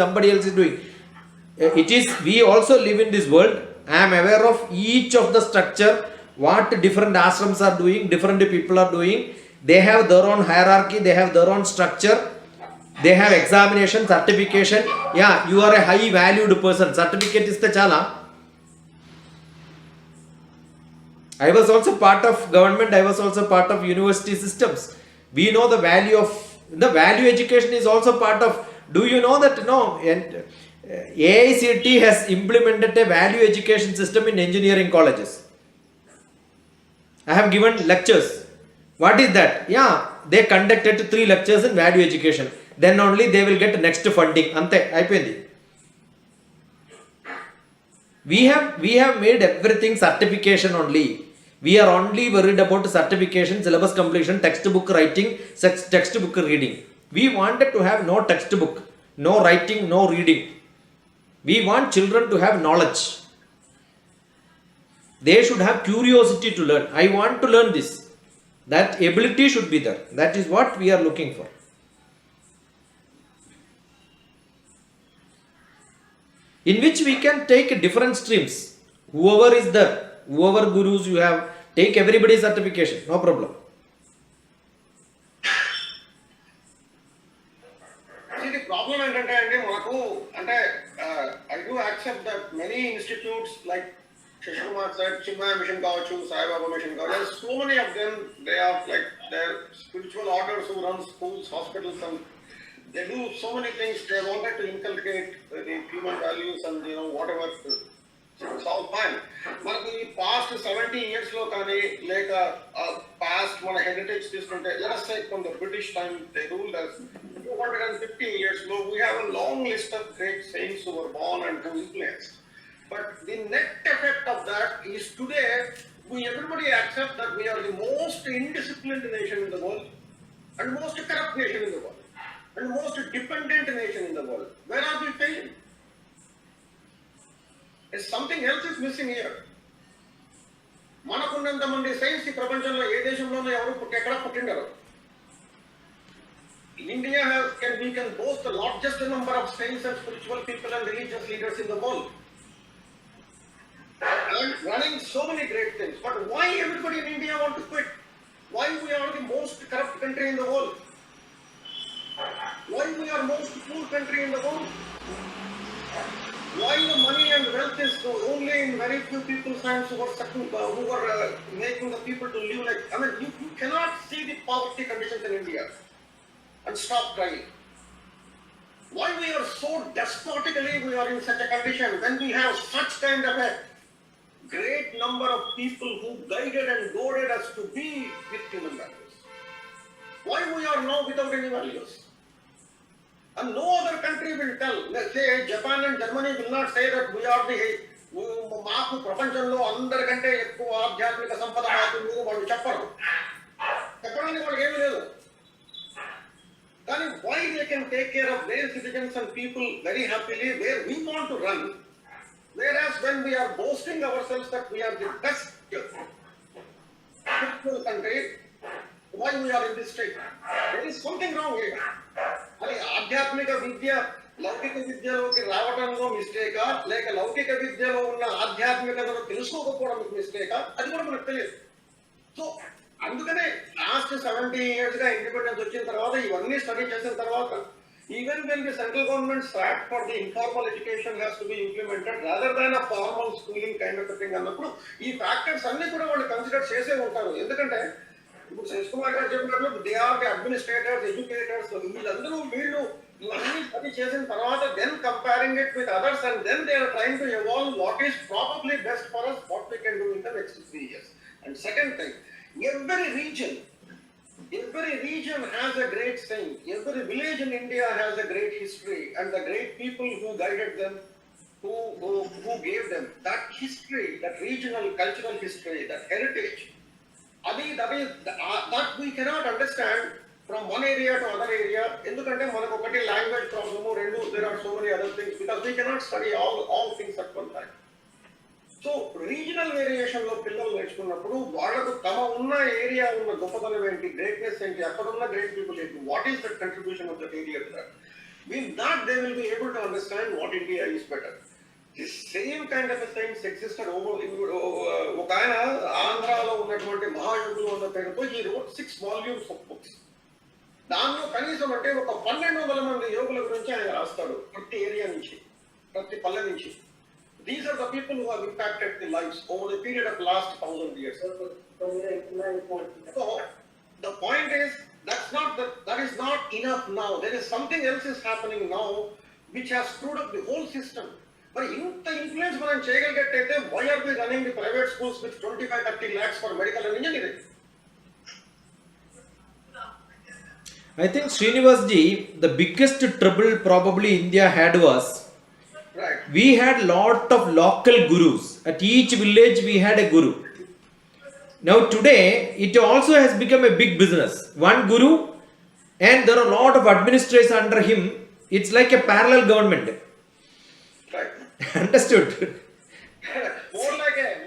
It is, we also live in this world. I am aware of each of the structure, what different ashrams are doing, different people are doing. They have their own hierarchy, they have their own structure. They have examination, certification. Yeah, you are a high valued person. Certificate is the chala. I was also part of government. I was also part of university systems. We know the value education is also part of. Do you know that? No, AICT has implemented a value education system in engineering colleges. I have given lectures. What is that? Yeah, they conducted 3 lectures in value education. Then only they will get next funding. Ante అయిపోయింది. We have made everything certification only. We are only worried about certification, syllabus completion, textbook writing, textbook reading. We wanted to have no textbook, no writing, no reading. We want children to have knowledge. They should have curiosity to learn. I want to learn this. That ability should be there. That is what we are looking for. In which we can take different streams. Whoever is there, whoever gurus you have, take everybody's certification, no problem. See, the problem ఏంటంటే అండి మాకు అంటే I do accept that many institutes like Shashkumar said, Chinmaya Mission కావచ్చు, Sai Baba Mission కావచ్చు, there's so many of them, they are like their spiritual orders who run schools, hospitals, and they do so many things. They wanted to inculcate the human values and whatever. It's all fine. మనకి past 70 years లో కానీ లేక past మన heritage తీసుకుంటే, let us say from the British time they ruled us 250 years ago, we have a long list of great saints who were born and who influenced. But the net effect of that is today everybody accept that we are the most indisciplined nation in the world and most corrupt nation in the world and most dependent nation in the world. Where are we failing? Something else is missing here. మనకున్నంత మంది science ఈ ప్రపంచంలో ఏ దేశంలోనూ ఎవరు ఎక్కడ పుట్టిండరు. India we can boast the largest number of saints and spiritual people and religious leaders in the world. And running so many great things. But why everybody in India want to quit? Why we are the most corrupt country in the world? Why we are most poor country in the world? Why the money and wealth is only in very few people's hands who are making the people to live like, I mean, you cannot see the poverty conditions in India and stop crying. Why we are so despotically we are in such a condition when we have such kind of a great number of people who guided and goaded us to be with human values? Why we are now without any values? And no other country will tell. Let's say Japan and Germany will not say that we are the మాకు ప్రపంచంలో అందరికంటే ఎక్కువ ఆధ్యాత్మిక సంపద మాకు మీరు వాళ్ళు చెప్పరు. చెప్పడానికి వాళ్ళకి ఏమీ లేదు. కానీ why they can take care of their citizens and people very happily where we want to run, whereas when we are boasting ourselves that we are the best spiritual country, why we are in this state? There is something wrong here. అది ఆధ్యాత్మిక విద్య లౌకిక విద్యలోకి రావడంలో మిస్టేకా లేక లౌకిక విద్యలో ఉన్న ఆధ్యాత్మికతను తెలుసుకోకపోవడం మిస్టేకా, అది కూడా మనకు తెలియదు. సో అందుకనే లాస్ట్ 70 years గా ఇండిపెండెన్స్ వచ్చిన తర్వాత ఇవన్నీ స్టడీ చేసిన తర్వాత even when the central government start for the informal education has to be implemented rather than a formal schooling kind of thing అన్నప్పుడు ఈ ఫ్యాక్టర్స్ అన్ని కూడా వాళ్ళు కన్సిడర్ చేసే ఉంటారు. ఎందుకంటే ఇప్పుడు శశికుమార్ గారు చెప్పినట్లు they are the administrators, educators, వీళ్ళందరూ వీళ్ళు ఇవన్నీ స్టడీ చేసిన తర్వాత then comparing it with others and then they are trying to evolve what is probably best for us, what we can do in the next 3 years. And second thing, every region has a great saint. Every village in India has a great history and the great people who guided them, who gave them that history, that regional cultural history, that heritage. That we cannot understand from one area to other area. ఎందుకంటే మనకు ఒకటి language problem, రెండు there are so many other things because we cannot study all things at one time. So regional variation లో పిల్లలు నేర్చుకున్నప్పుడు వాళ్ళకు తమ ఉన్న ఏరియా ఉన్న గొప్పతనం ఏంటి, గ్రేట్నెస్ ఏంటి, అక్కడ ఉన్న గ్రేట్ పీపుల్ ఏంటి, what is the contribution of that area to that. With that they will be able to understand what India is better. The same kind of science existed over. ఒక ఆయన ఆంధ్రాలో ఉన్నటువంటి మహాయోగులు అన్న పేరుతో ఈ రోడ్ 6 volumes ఆఫ్ బుక్స్. దానిలో కనీసం అంటే ఒక 1200 మంది యోగుల గురించి ఆయన రాస్తాడు, ప్రతి ఏరియా నుంచి, ప్రతి పల్లె నుంచి. These are the people who have impacted the lives over the period of last 1000 years. So the point is that is not enough now. There is something else is happening now which has screwed up the whole system. But ఇంత influence మనం చేయగలిగేటైతే why are we running the private schools with 25-30 lakhs for medical and engineering? I think Srinivas ji, the biggest trouble probably India had was Right. we had lot of local gurus. At each village we had a guru. Now today it also has become a big business. One guru and there are a lot of administrators under him. It's like a parallel government. Right. Understood?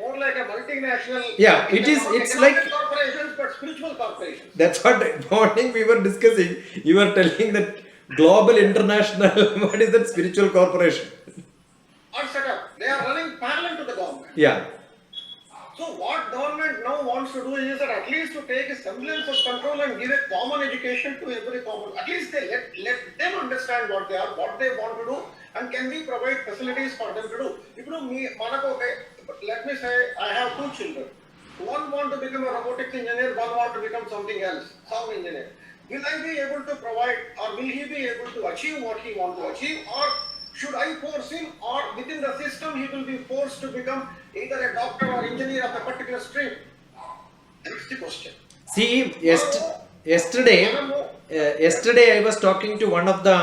more like a multinational. Yeah, it is- it's economic like- corporations, but spiritual corporations. That's what morning we were discussing. You were telling that global international, what is that spiritual corporation? Are set up. They are running parallel to the government. Yeah. So what government now wants to do is that at least to take a semblance of control and give a common education to every common. At least they let them understand what they are, what they want to do, and can we provide facilities for them to do. Let me say I have two children. One want to become a robotics engineer, one want to become something else, sound engineer. Will I be able to provide, or will he be able to achieve what he wants to achieve, or should I force him, or within the system he will be forced to become either a doctor or engineer of a particular stream? That's the question. See, yesterday I was talking to one of the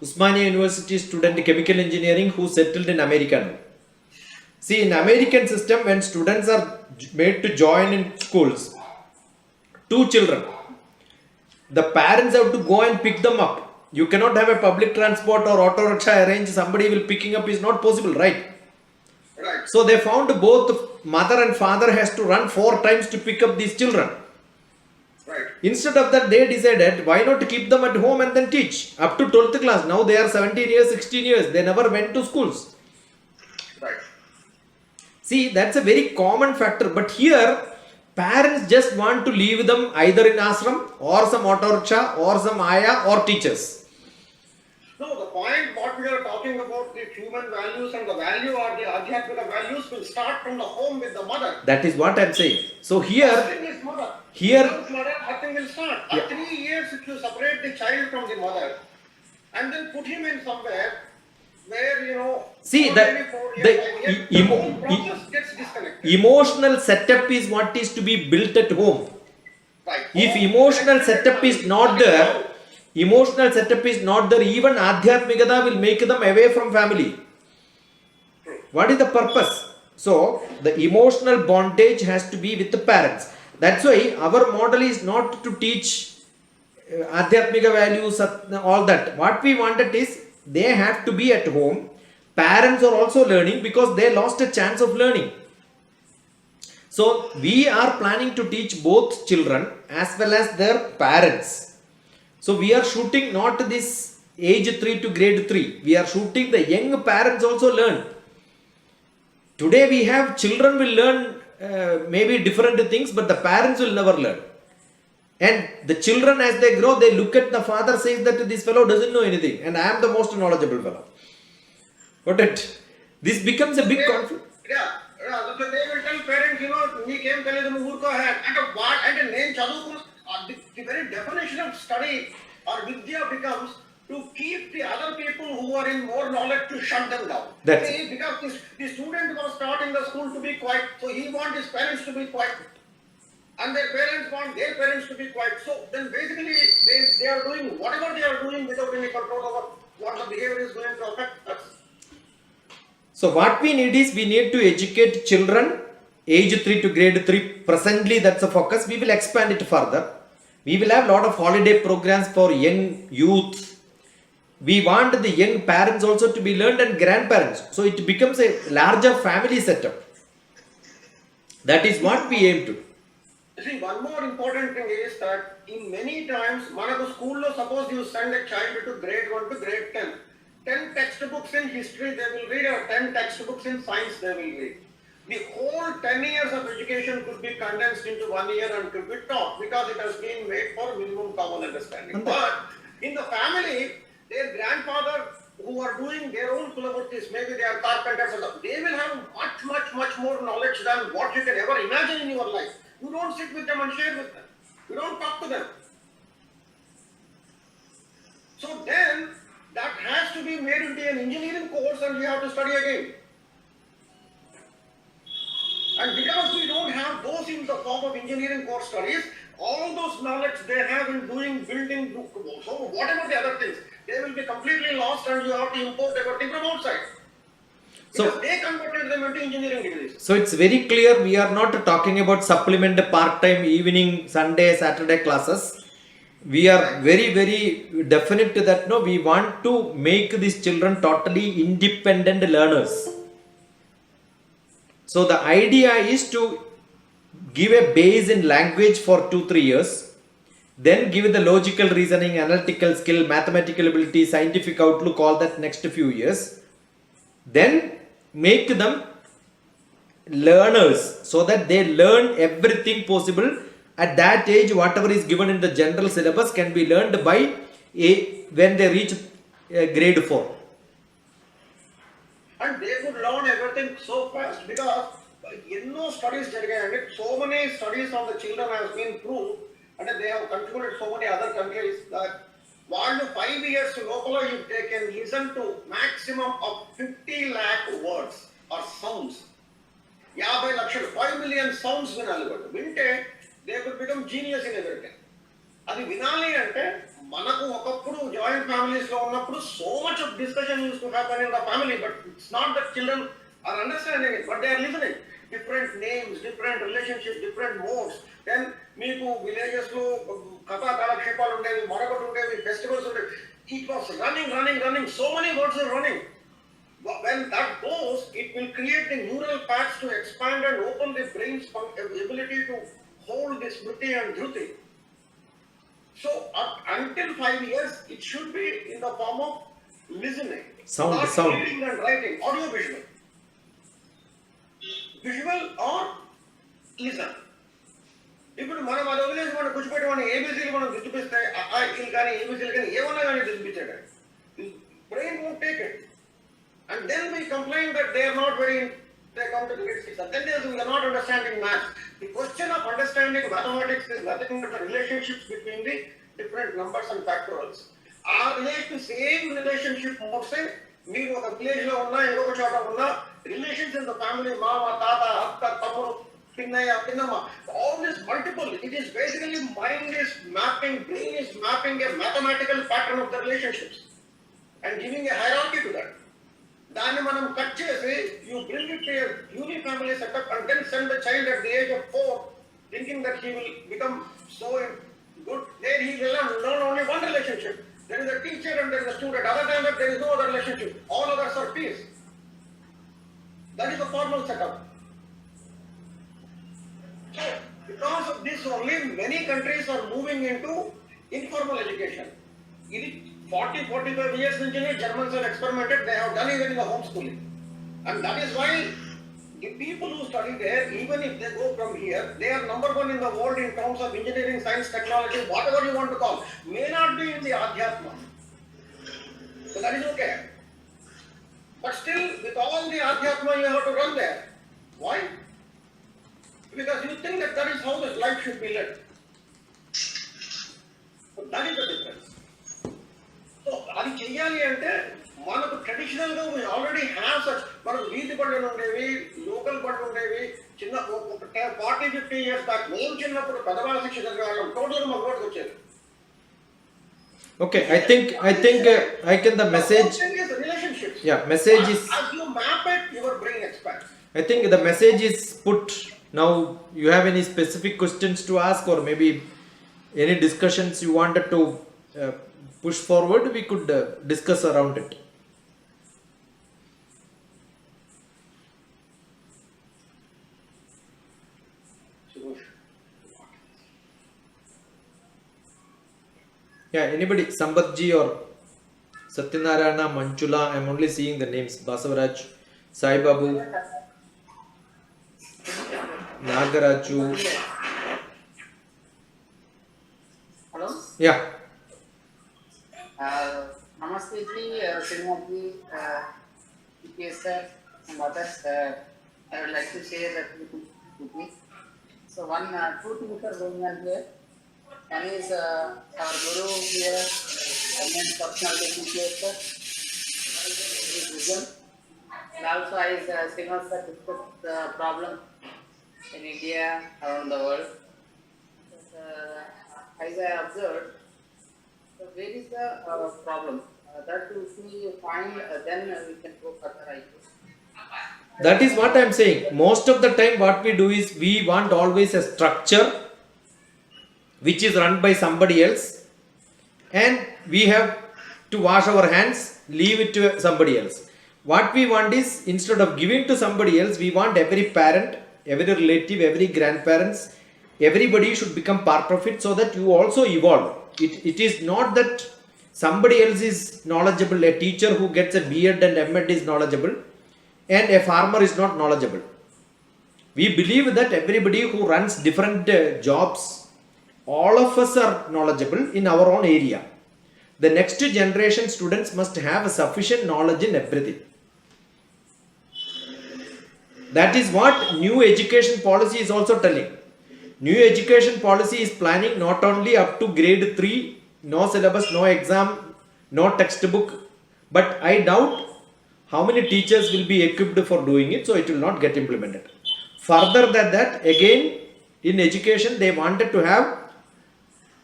Usmania University student chemical engineering who settled in America now. See, in American system, when students are made to join in schools, 2 children, the parents have to go and pick them up. You cannot have a public transport or auto rickshaw arrange, somebody will picking up is not possible, right? Right. So they found both mother and father has to run 4 times to pick up these children. Right. Instead of that, they decided why not keep them at home and then teach up to 12th class. Now they are 17 years, 16 years. They never went to schools. Right. See, that's a very common factor. But here, parents just want to leave them either in ashram or some auto rickshaw or some ayah or teachers. No, the point what we are talking about, the human values and the value or the adhyatmika values will start from the home with the mother. That is what I am saying. So here, Nothing is mother. Here- Without mother, nothing will start. Yeah. At 3 years, if you separate the child from the mother and then put him in somewhere where, See, for the- maybe 4 years, the 5 years, e- the whole process gets disconnected. emotional setup is what is to be built at home. Right. If emotional setup is not there, even Adhyatmikata will make them away from family. What is the purpose? So, the emotional bondage has to be with the parents. That's why our model is not to teach Adhyatmika values, all that. What we wanted is they have to be at home. Parents are also learning because they lost a chance of learning. So we are planning to teach both children as well as their parents. So we are shooting not this age 3 to grade 3. We are shooting the young parents also learn. Today we have children will learn maybe different things, but the parents will never learn. And the children as they grow, they look at the father says that this fellow doesn't know anything and I am the most knowledgeable fellow. Got it? This becomes a big conflict. Yeah. So they will tell parents, we came to the Murko hand and a name Chaduku, the very definition of study or Vidya becomes to keep the other people who are in more knowledge to shut them down. That's See, because the student was taught in the school to be quiet, so he wants his parents to be quiet. And their parents want their parents to be quiet. So then basically they are doing whatever they are doing without any control over what the behavior is going to affect us. So what we need is we need to educate children age 3 to grade 3. Presently that's the focus. We will expand it further. We will have lot of holiday programs for young youth. We want the young parents also to be learned and grandparents. So it becomes a larger family setup. That is what we aim to. See, one more important thing is that in many times, Manaku school, suppose you send a child to grade 1 to grade 10. 10 textbooks in history they will read or 10 textbooks in science they will read. The whole 10 years of education could be condensed into 1 year and could be taught because it has been made for minimum common understanding. But in the family, their grandfather who are doing their own kulabuttis, maybe they are carpenters, they will have much more knowledge than what you can ever imagine in your life. You don't sit with them and share with them. You don't talk to them. So then, that has to be made into an engineering course and we have to study again. And because we don't have those in the form of engineering course studies, all those knowledge they have in doing, building, so whatever the other things, they will be completely lost and you have to import everything from outside. So- Because they converted them into engineering degrees. So it's very clear we are not talking about supplement part-time evening, Sunday, Saturday classes. We are very, very definite that no, we want to make these children totally independent learners. So the idea is to give a base in language for 2-3 years, then give the logical reasoning, analytical skill, mathematical ability, scientific outlook, all that next few years, then make them learners so that they learn everything possible at that age. Whatever is given in the general syllabus can be learned by when they reach grade 4. And they could learn everything so fast because studies జరిగాయండి. So many studies on the children has been proved and they have concluded so many other countries that వాళ్ళు 5 years లోపల they can listen to maximum of 50 lakh words or sounds. 50 లక్షలు 5 million sounds వినాలి వాళ్ళు. వింటే they could become genius in everything. అది వినాలి అంటే మనకు ఒకప్పుడు జాయింట్ ఫ్యామిలీస్ లో ఉన్నప్పుడు so much of discussion used to happen in the family, but it's not that children are understanding it, but they are listening. Different names, different relationship, different modes. Then మీకు villages లో కథా కాలక్షేపాలు ఉండేవి, మరొకటి ఉండేవి, festivals ఉండేవి. It was running, so many words are running. When that goes, it will create the neural paths to expand and open the brain's ability to hold this smriti and dhruti. So until 5 years, it should be in the form of listening, not Sound. reading and writing, audio visual. Visual or listen. ఇప్పుడు మనం అది వదిలేసి మనం కూర్చోబెట్టి మనం ఏబీసీలు మనం చూపిస్తే కానీ ఏబీసీలు కానీ ఏమన్నా కానీ చూపించాడు, brain won't take it. And then we complain that they are not very, they come to the grade 6. And then we are not understanding math. The question of understanding mathematics is nothing but the relationships between the different numbers and factorials. Our relation, same relationship mostly, మీరు ఒక village లో ఉన్నా ఇంకొక చోట ఉన్నా, relations in the family, మామ, తాత, అక్క, తమ్ముడు, Pinnayya, పిన్నమ్మ, all this multiple. It is basically mind is mapping, brain is mapping a mathematical pattern of the relationships and giving a hierarchy to that. దాన్ని మనం కట్ చేసి you bring it uni family setup and then send the child at the age of 4 thinking that he will become so good. There he will learn only one relationship. There is a teacher and there is a student. Other than that there is no other relationship. All others are peace. That is the formal setup. So because of this only many countries are moving into informal education. ఇది 40-45 years నుంచి Germans have experimented. They have done even in the homeschooling, and that is why the people who study there, even if they go from here, they are number 1 in the world in terms of engineering, science, technology, whatever you want to call. May not be in the adhyatma, so that is okay. But still, with all the adhyatma, you have to run there. Why? Because you think that is how this life should be led. So that is the difference. So అది చెయ్యాలి అంటే మనకు traditional గా already have such. మనకు వీధి బడులు ఉండేవి, local బడులు ఉండేవి. చిన్న 40-50 years బ్యాక్ మేము చిన్నప్పుడు పెద్దవాళ్ళ శిక్ష చదివేవాళ్ళం. టోటల్ మన రోడ్కి వచ్చేది. Okay, I think I can the message. Relationships. Yeah, message is. As you map it, your brain expands. I think the message is put. Now, you have any specific questions to ask, or maybe any discussions you wanted to push forward? We could discuss around it. Yeah, anybody, Sambatji or Satyanarayana, Manchula, I'm only seeing the names. Basavaraj, Sai Babu, Nagaraju. Hello? Yeah. Namaste ji, Srinivasji, PK sir, and others. I would like to share a few things with me. So two things are going on here. One is our Guru here, and personality PK sir, his vision. And also as Srinivas sir discussed the problem in India, around the world. as I observed, so where is the problem? That if we find, then we can go further, I guess. That is what I am saying. Most of the time, what we do is we want always a structure which is run by somebody else, and we have to wash our hands, leave it to somebody else. What we want is, instead of giving to somebody else, we want every parent, every relative, every grandparents, everybody should become part of it so that you also evolve. It is not that somebody else is knowledgeable, a teacher who gets a B.Ed and M.Ed is knowledgeable, and a farmer is not knowledgeable. We believe that everybody who runs different jobs, all of us are knowledgeable in our own area. The next generation students must have a sufficient knowledge in everything. That is what new education policy is also telling. New education policy is planning not only up to grade 3, no syllabus, no exam, no textbook, but I doubt how many teachers will be equipped for doing it, so it will not get implemented. Further than that, again, in education, they wanted to have,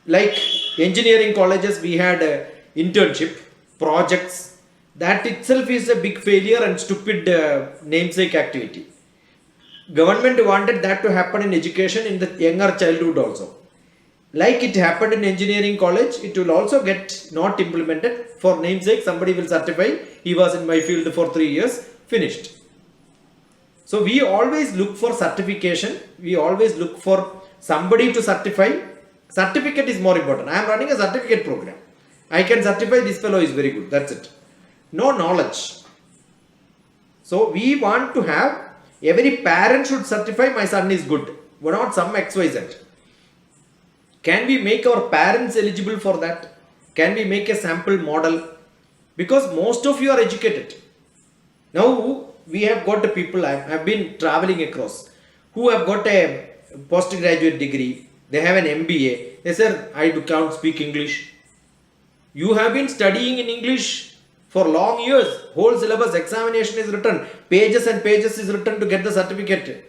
like engineering colleges, we had internship, projects. That itself is a big failure and stupid namesake activity. Government wanted that to happen in education in the younger childhood also. Like it happened in engineering college, it will also get not implemented. For namesake, somebody will certify, he was in my field for 3 years, finished. So we always look for certification, we always look for somebody to certify. Certificate is more important. I am running a certificate program. I can certify this fellow is very good, that's it. No knowledge. So we want to have, every parent should certify my son is good, not some XYZ. Can we make our parents eligible for that? Can we make a sample model? Because most of you are educated. Now we have got people, I have been traveling across, who have got a postgraduate degree, they have an MBA, they said, I can't speak English. You have been studying in English for long years, whole syllabus, examination is written, pages and pages is written to get the certificate.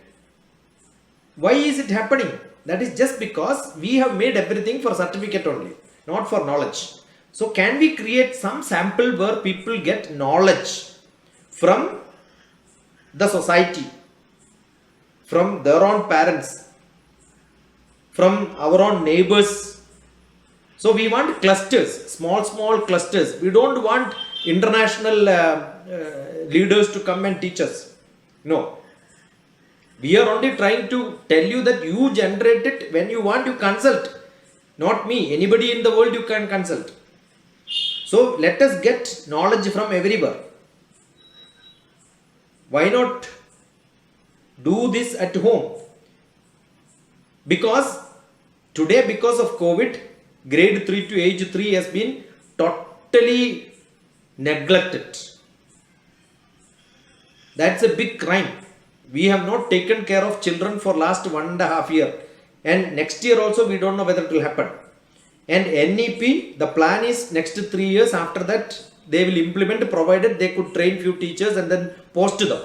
Why is it happening? That is just because we have made everything for certificate only, not for knowledge. So can we create some sample where people get knowledge from the society, from their own parents, from our own neighbors? So we want clusters, small clusters. We don't want international leaders to come and teach us. No. We are only trying to tell you that you generate it. When you want, you consult. Not me. Anybody in the world you can consult. So let us get knowledge from everywhere. Why not do this at home? Because today, because of COVID, grade 3 to age 3 has been totally neglected. That's a big crime. We have not taken care of children for last 1.5 years, and next year also we don't know whether it will happen. And NEP, the plan is next 3 years, after that they will implement, provided they could train few teachers and then post them.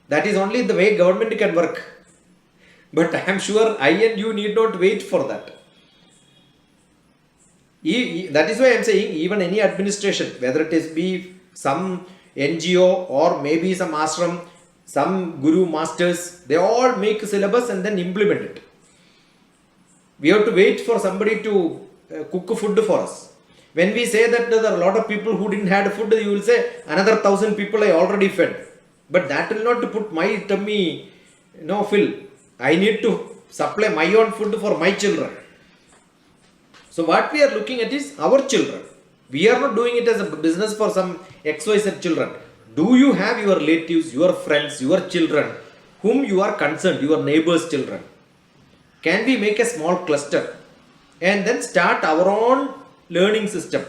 That is only the way government can work. But I am sure I and you need not wait for that. That is why I am saying, even any administration, whether it is be some NGO or maybe some ashram, some guru masters, they all make a syllabus and then implement it. We have to wait for somebody to cook food for us. When we say that there are a lot of people who didn't have food, you will say another 1,000 people I already fed. But that will not put my tummy fill. I need to supply my own food for my children. So what we are looking at is our children. We are not doing it as a business for some XYZ children. Do you have your relatives, your friends, your children, whom you are concerned, your neighbors' children? Can we make a small cluster and then start our own learning system?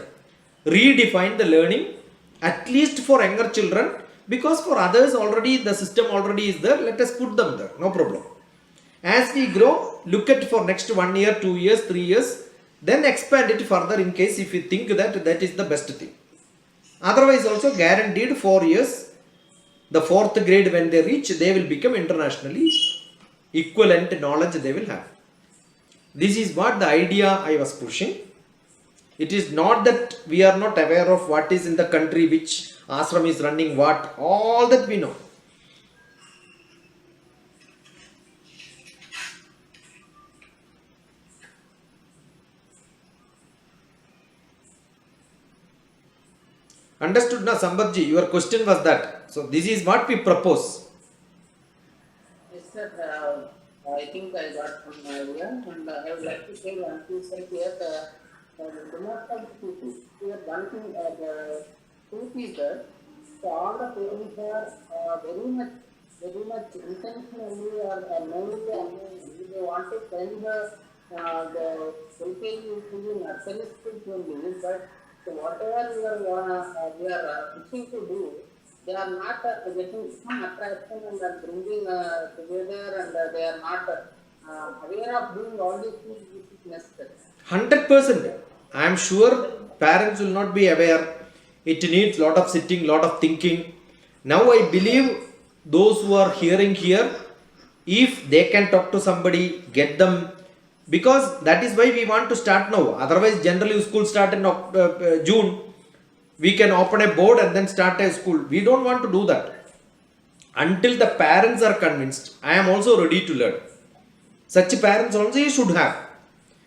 Redefine the learning, at least for younger children, because for others already the system already is there. Let us put them there, no problem. As we grow, look at for next 1 year, 2 years, 3 years, then expand it further in case if you think that that is the best thing. Otherwise also guaranteed 4 years, the 4th grade when they reach, they will become internationally equivalent knowledge they will have. This is what the idea I was pushing. It is not that we are not aware of what is in the country, which ashram is running what, all that we know. Understood na Sambhatji? Your question was that. So this is what we propose. Yes, sir. I think I got some idea, and I would like to say one thing, sir, here, the most of the people, here one thing, the truth is that so all the parents are very much intentionally or knowingly, they want to send the LKG to nursery school only, but so whatever we are wishing to do, they are not getting some attraction and are bringing together, and they are not aware of doing all these things which is necessary. 100%. I am sure parents will not be aware. It needs lot of sitting, lot of thinking. Now I believe those who are hearing here, if they can talk to somebody, get them, because that is why we want to start now. Otherwise, generally school start in June. We can open a board and then start a school. We don't want to do that. Until the parents are convinced, I am also ready to learn. Such parents also you should have.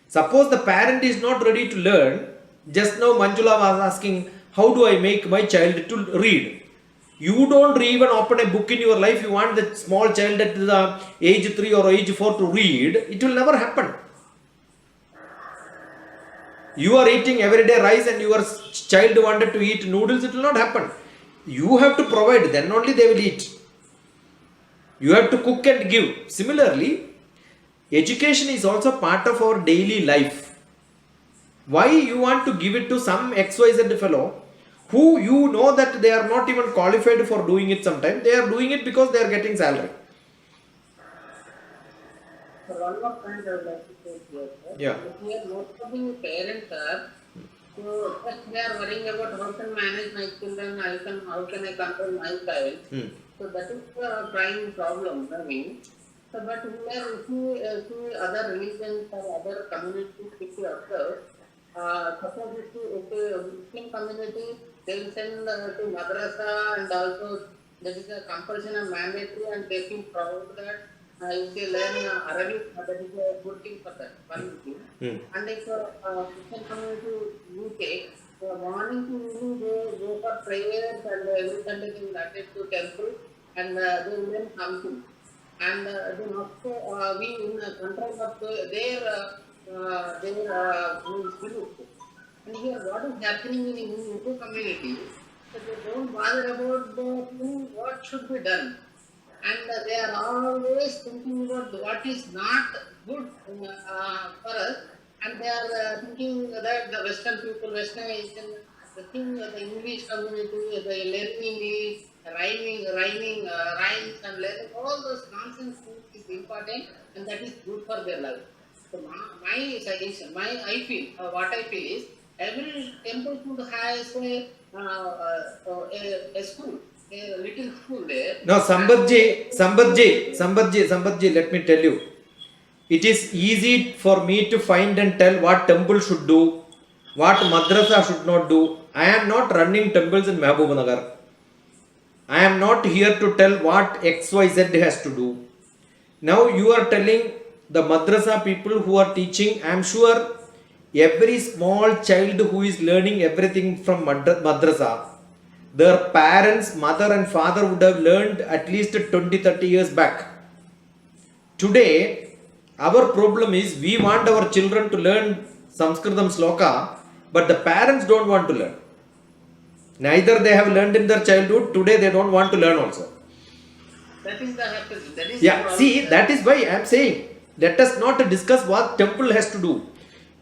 Suppose the parent is not ready to learn. Just now Manjula was asking, how do I make my child to read? You don't even open a book in your life. You want the small child at the age 3 or age 4 to read. It will never happen. You are eating everyday rice and your child wanted to eat noodles, it will not happen. You have to provide, then only they will eat. You have to cook and give. Similarly, education is also part of our daily life. Why you want to give it to some XYZ fellow who you know that they are not even qualified for doing it sometimes. They are doing it because they are getting salary. So one more point I would like to say here, sir. Yeah. Here most of the parents are, so first they are worrying about how can I manage my children, how can I control my child. So that is the prime problem, I mean. So but here if you see other religions or other communities, if you observe, suppose if you Muslim community, they will send to madrasa, and also there is a compulsion and mandatory, and they feel proud that if they learn Arabic, that is a good thing for that, one thing. And if Christian community you take, morning to evening they go for prayers, and every Sunday they will attend to temple, and they will learn something. And then also we in control of their spirit. And here what is happening in Hindu community, so they don't bother about the thing, what should be done. And they are always thinking about what is not good for us, and they are thinking that the Western people, Westernization, the thing, the English community, the learning, rhymes and learning, all those nonsense things is important, and that is good for their life. So my suggestion, I feel, what I feel is, every temple should have a school. A little school there. No, Sambhatji, let me tell you. It is easy for me to find and tell what temple should do, what madrasa should not do. I am not running temples in Mahbubnagar. I am not here to tell what XYZ has to do. Now you are telling the madrasa people who are teaching, I am sure every small child who is learning everything from madrasa, their parents, mother and father would have learned at least 20-30 years back. Today, our problem is we want our children to learn Sanskritam sloka, but the parents don't want to learn. Neither they have learned in their childhood, today they don't want to learn also. That is the happening. That is Yeah, see, that is why I am saying, let us not discuss what temple has to do.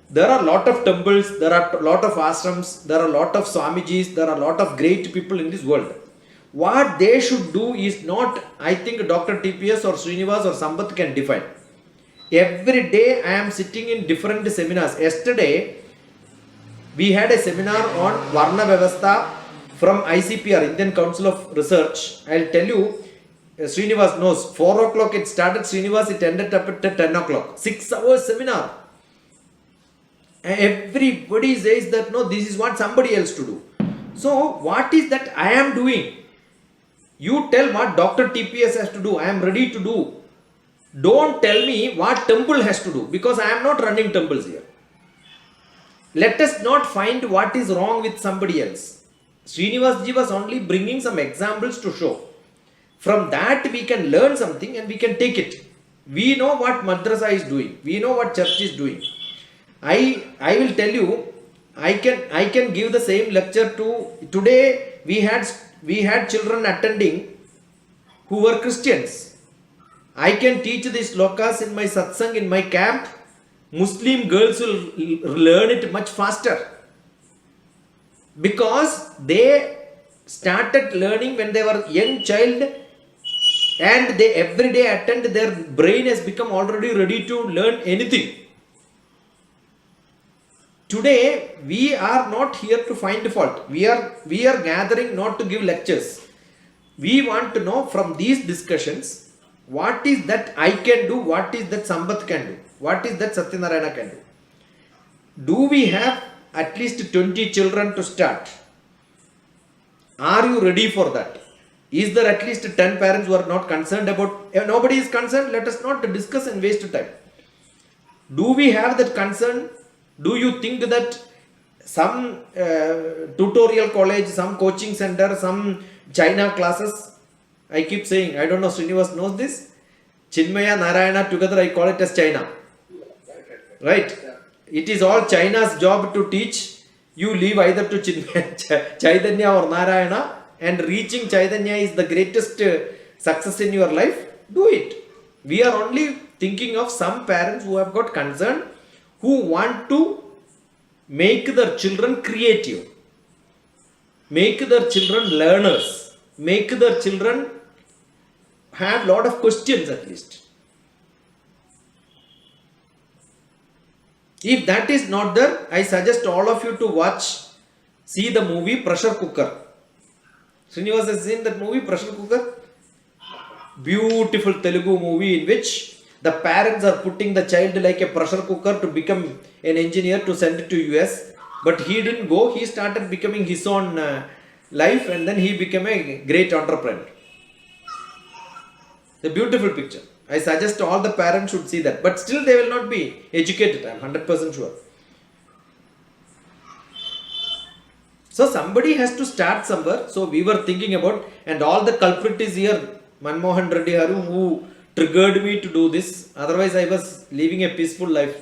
There are a lot of temples, there are a lot of ashrams, there are a lot of Swamijis, there are a lot of great people in this world. What they should do is not, I think Dr. TPS or Srinivas or Sampath can define. Every day I am sitting in different seminars. Yesterday, we had a seminar on Varna Vyavastha from ICPR, Indian Council of Research. I will tell you, Srinivas knows, 4 o'clock it started, Srinivas, it ended up at 10 o'clock. 6 hours seminar. Everybody says that no, this is what somebody else to do. So what is that I am doing? You tell what Dr. TPS has to do. I am ready to do. Don't tell me what temple has to do, because I am not running temples here. Let us not find what is wrong with somebody else. Srinivas ji was only bringing some examples to show. From that we can learn something and we can take it. We know what madrasa is doing. We know what church is doing. I will tell you, I can give the same lecture to today. We had children attending who were Christians. I can teach these slokas in my satsang, in my camp. Muslim girls will learn it much faster, because they started learning when they were young child, and they every day attend. Their brain has become already ready to learn anything. Today we are not here to find fault. We are gathering not to give lectures. We want to know from these discussions, what is that I can do, what is that Sambat can do, what is that Satyanarayana can do. Do we have at least 20 children to start? Are you ready for that? Is there at least 10 parents who are not concerned about? If nobody is concerned, let us not discuss and waste time. Do we have that concern? Do you think that some tutorial college, some coaching center, some China classes, I keep saying, I don't know, Srinivas knows this, Chinmaya, Narayana together, I call it as China. Right? It is all China's job to teach. You leave either to Chinmaya, Chaitanya or Narayana, and reaching Chaitanya is the greatest success in your life. Do it. We are only thinking of some parents who have got concern, who want to make their children creative, make their children learners, make their children have lot of questions at least. If that is not there, I suggest all of you to see the movie Pressure Cooker. Srinivas has seen that movie, Pressure Cooker? Beautiful Telugu movie in which the parents are putting the child like a pressure cooker to become an engineer to send it to US. But he didn't go. He started becoming his own life, and then he became a great entrepreneur. The beautiful picture. I suggest all the parents should see that. But still they will not be educated. I am 100% sure. So somebody has to start somewhere. So we were thinking about, and all the culprit is here, Manmohan Reddy Haru, who triggered me to do this. Otherwise I was living a peaceful life.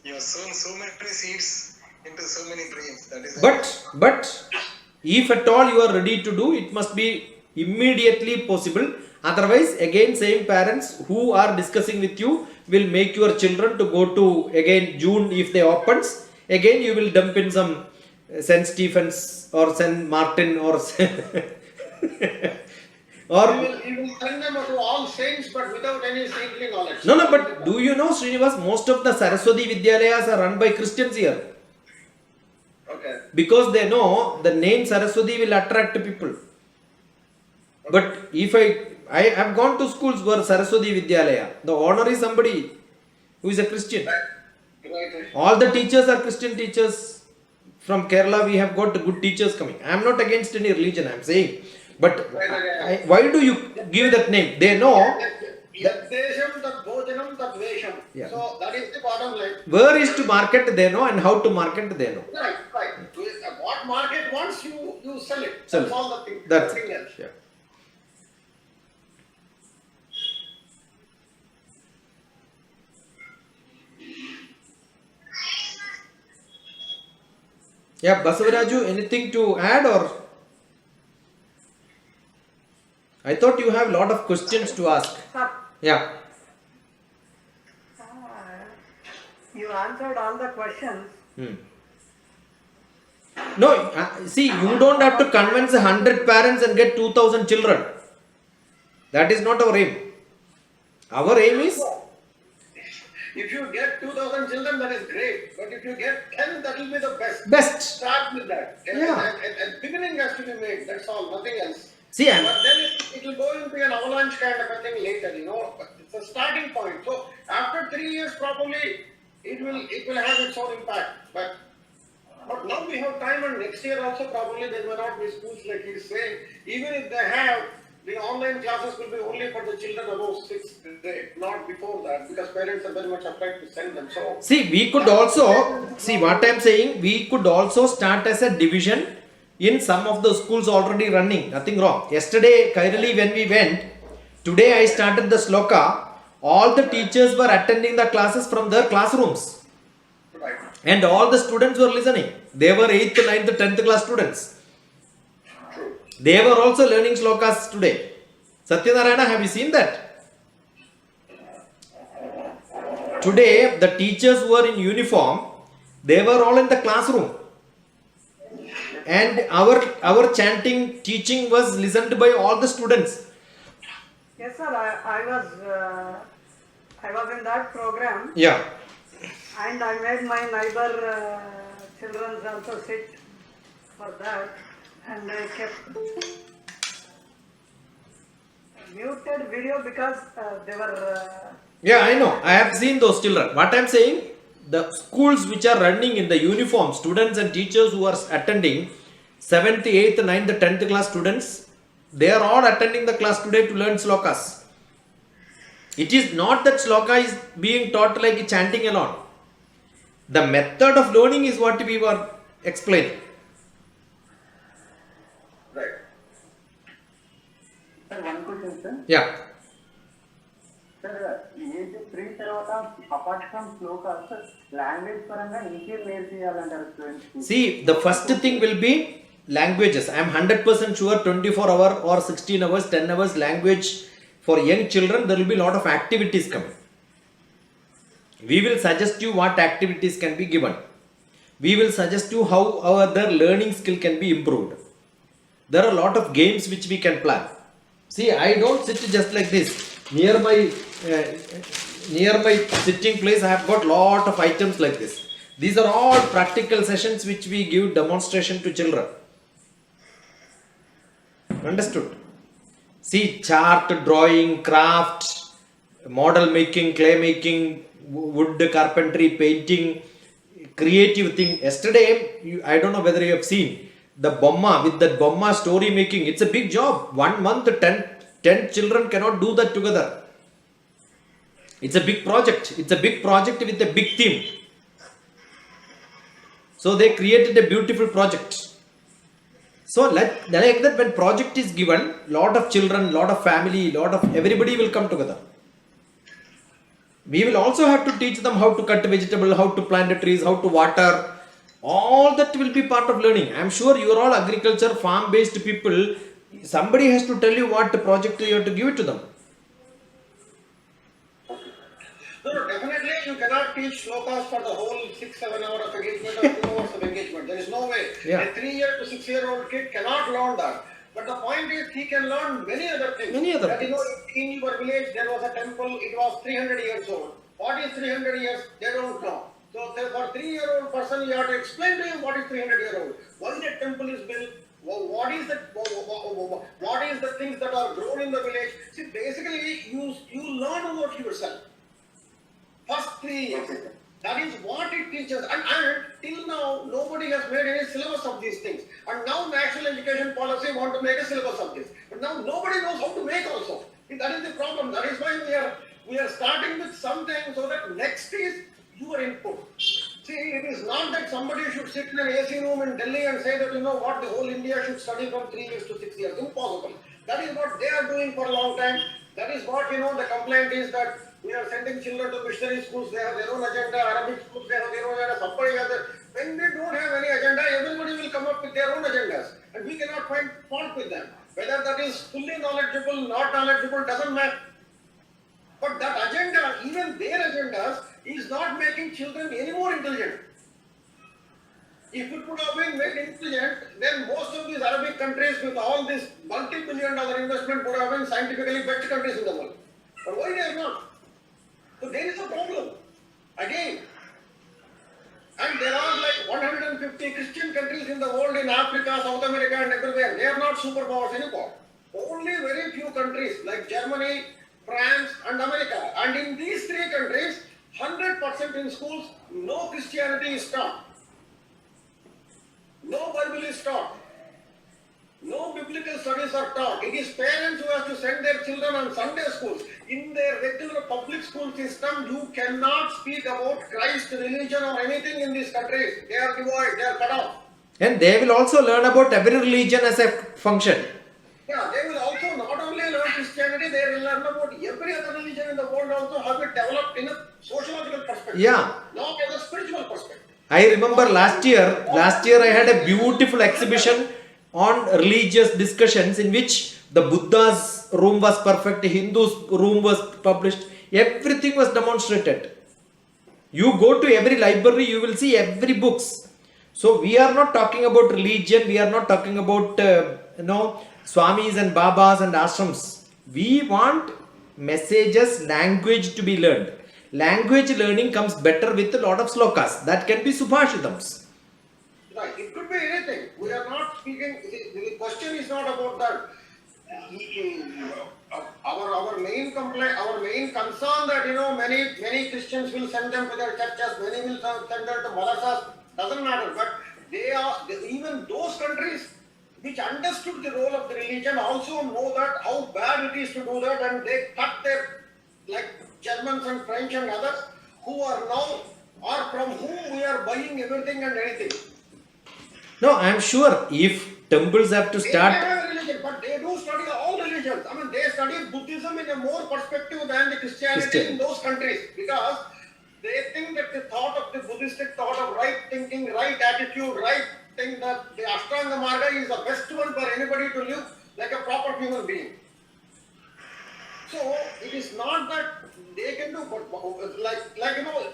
You have sown so many seeds into so many dreams. That is But if at all you are ready to do, it must be immediately possible. Otherwise, again, same parents who are discussing with you will make your children to go to again June if they opens. Again, you will dump in some St. Stephen's or St. Martin or or You will send them to all saints, but without any saintly knowledge. no, but do you know, Srinivas, most of the Saraswati Vidyalayas are run by Christians here. Okay. Because they know the name Saraswati will attract people. But if I have gone to schools where Saraswati Vidyalaya, the owner is somebody who is a Christian. Right. All the teachers are Christian teachers. From Kerala we have got good teachers coming. I am not against any religion, I am saying. But why do you give that name? They know. Yadesham tat bhojanam tat vesham. Yeah. So that is the bottom line. Where is to market they know, and how to market they know. Right. What market wants, you sell it. Sell That's it. all the thing. That's Nothing it. else. Yeah. Yeah, Basavaraju, anything to add or? I thought you have a lot of questions to ask. Sir, Yeah. you answered all the questions. No, see, you don't have to convince 100 parents and get 2000 children. That is not our aim. Our aim is If you get 2,000 children, that is great. But if you get 10, that will be the best. Best. Start with that. Yeah. And beginning has to be made. That's all. Nothing else. See, I'm, But then it will go into an avalanche kind of a thing later, you know. But it's a starting point. So after 3 years, probably it will have its own impact. But now we have time, and next year also probably there may not be schools like he's saying. Even if they have, the online classes will be only for the children above 6th grade, not before that, because parents are very much afraid to send them. So see, we could also, see what I'm saying, we could also start as a division in some of the schools already running, nothing wrong. Yesterday, Kairali, when we went, today I started the sloka, all the teachers were attending the classes from their classrooms. right. And all the students were listening. They were 8th, 9th, 10th class students. True. They were also learning slokas today. Satyanarayana, have you seen that? Today, the teachers who were in uniform, they were all in the classroom. And our chanting, teaching was listened by all the students. Yes, sir. I was in that program, Yeah. and I made my neighbor children also sit for that, and I kept muted video because they were. Yeah, I know. I have seen those children. What I am saying, the schools which are running in the uniform, students and teachers who are attending, 7th, 8th, 9th, 10th class students, they are all attending the class today to learn slokas. It is not that sloka is being taught like chanting alone. The method of learning is what we were explaining. Right. Sir, one question, sir. Yeah. Sir, age 3 తర్వాత apart from shlokas language పరంగా ఇంకేం నేర్పియాలంటారు students? See, the first thing will be languages. I am 100% sure 24 hours or 16 hours, 10 hours language for young children, there will be a lot of activities coming. We will suggest you what activities can be given. We will suggest you how their learning skill can be improved. There are a lot of games which we can plan. See, I don't sit just like this. Near my sitting place, I have got lot of items like this. These are all practical sessions which we give demonstration to children. Understood? See, chart, drawing, craft, model making, clay making, wood carpentry, painting, creative thing. Yesterday, I don't know whether you have seen the bomma, with that bomma story making. It's a big job. 1 month, 10 children cannot do that together. It's a big project. It's a big project with a big theme. So they created a beautiful project. So like that, when project is given, lot of children, lot of family, lot of everybody will come together. We will also have to teach them how to cut vegetable, how to plant the trees, how to water. All that will be part of learning. I am sure you are all agriculture, farm based people. Somebody has to tell you what the project you have to give it to them. No, definitely you cannot teach shlokas for the whole 6-7 hours of engagement or 2 hours of engagement. There is no way. Yeah. A 3-year to 6-year-old kid cannot learn that. But the point is, he can learn many other things. Many other that, you know, in your village there was a temple, it was 300 years old. What is 300 years? They don't know. So for a 3-year-old person, you have to explain to him what is 300-year-old. Why that temple is built? What is the things that are grown in the village? See, basically, you learn about yourself. First 3 years. That is what it teaches. And till now, nobody has made any syllabus of these things. And now National Education Policy want to make a syllabus of this. But now nobody knows how to make also. See, that is the problem. That is why we are starting with something so that next is your input. See, it is not that somebody should sit in an AC room in Delhi and say that, you know what, the whole India should study from 3 years to 6 years. Impossible. That is what they are doing for a long time. That is what, you know, the complaint is that we are sending children to missionary schools, they have their own agenda, Arabic schools, they have their own agenda, somebody has their... When they don't have any agenda, everybody will come up with their own agendas. And we cannot find fault with them. Whether that is fully knowledgeable, not knowledgeable, doesn't matter. But that agenda, even their agendas, is not making children any more intelligent. If it could have been made intelligent, then most of these Arabic countries with all this multi-billion-dollar investment would have been scientifically better countries in the world. But why they are not? So there is a problem. again. And there are like 150 Christian countries in the world, in Africa, South America and everywhere. They are not superpowers anymore. Only very few countries like Germany, France and America. And in these three countries, 100% in schools, no Christianity is taught. No Bible is taught. No biblical studies are taught. It is parents who have to send their children on Sunday schools. In their regular public school system, you cannot speak about Christ, religion or anything in these countries. They are devoid, they are cut off. And they will also learn about every religion as a function. Yeah, they will also not only learn Christianity, they will learn about every other religion in the world also, how it developed in a sociological perspective. Yeah. Not as a spiritual perspective. I remember last year I had a beautiful exhibition on religious discussions in which the Buddha's room was perfect, Hindu's room was published, everything was demonstrated. You go to every library, you will see every books. So we are not talking about religion, we are not talking about Swamis and Babas and ashrams. We want messages, language to be learned. Language learning comes better with a lot of slokas. That can be Subhashitams. Right, it could be anything. We are not speaking, the question is not about that. Our main complaint, our main concern that many Christians will send them to their churches, many will send them to madrasas, doesn't matter. But even those countries which understood the role of the religion also know that how bad it is to do that, and they cut their, like Germans and French and others who are now, or from whom we are buying everything and anything. No, I am sure if temples have to They start. have a religion, but they do study all religions. I mean, they study Buddhism in a more perspective than the Christianity in those countries, because they think that the thought of the Buddhistic thought of right thinking, right attitude, right thing, that the Ashtanga Marga is the best one for anybody to live like a proper human being. So it is not that they can do, but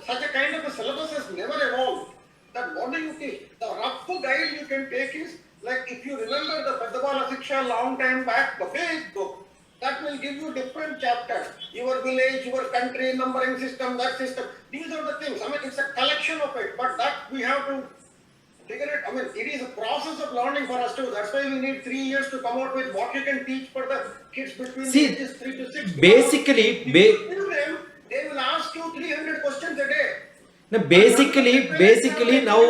such a kind of a syllabus has never evolved. That what do you teach? The rough guide you can take is, like if you remember the Peddabala Siksha long time back, the big book, that will give you different chapters. Your village, your country, numbering system, that system. These are the things. I mean, it's a collection of it, but that we have to figure it. I mean, it is a process of learning for us too. That's why we need 3 years to come out with what you can teach for the kids between ages 3 to 6. Basically, They will ask you 300 questions a day. now basically now.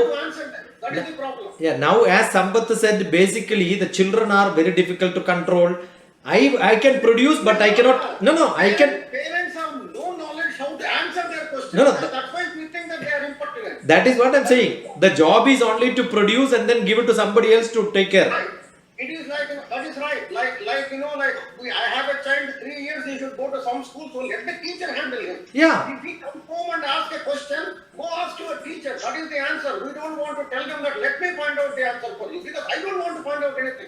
That is the problem. Yeah, now as Sampath said, basically the children are very difficult to control. I can produce, but I cannot. I can. Parents have no knowledge how to answer their questions. No. That's why we think that they are impertinent. That is what I'm saying. The job is only to produce and then give it to somebody else to take care. Right. It is like, that is right. I have a child, 3 years, he should go to some school, so let the teacher handle him. Yeah. If he come home and ask a question, go ask your teacher. That is the answer. We don't want to tell them that, let me find out the answer for you, because I don't want to find out anything.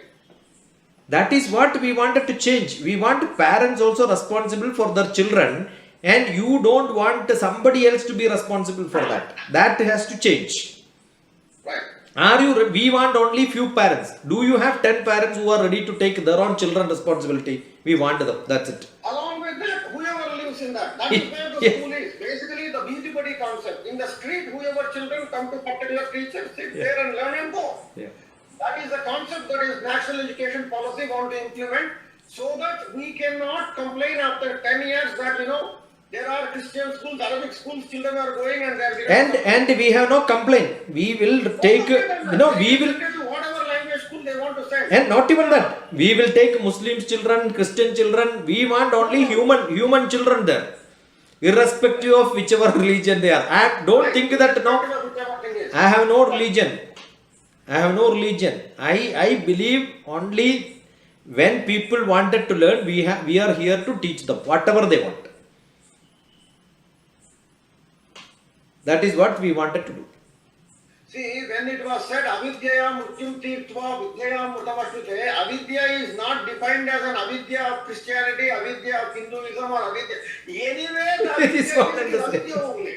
That is what we wanted to change. We want parents also responsible for their children, and you don't want somebody else to be responsible for that. That has to change. Right. We want only few parents. Do you have 10 parents who are ready to take their own children responsibility? We want them. That's it. Along with that, whoever lives in that is where the school is. Basically, the busy body concept. In the street, whoever children come to particular teacher, sit there and learn and go. Yeah. That is the concept that is national education policy want to implement, so that we cannot complain after 10 years that, there are Christian schools, Arabic schools, children are going and they are And we have no complaint. We will take, we will. Whatever language school they want to send. And not even that. We will take Muslims children, Christian children. We want only human children there. Irrespective of whichever religion they are. I don't think that, I have no religion. I believe only when people wanted to learn, we are here to teach them whatever they want. That is what we wanted to do. See, when it was said avidyaya mrityum tirtva vidyaya mutavashute, avidya is not defined as an avidya of Christianity, avidya of Hinduism or avidya. Anyway, the avidya is avidya only.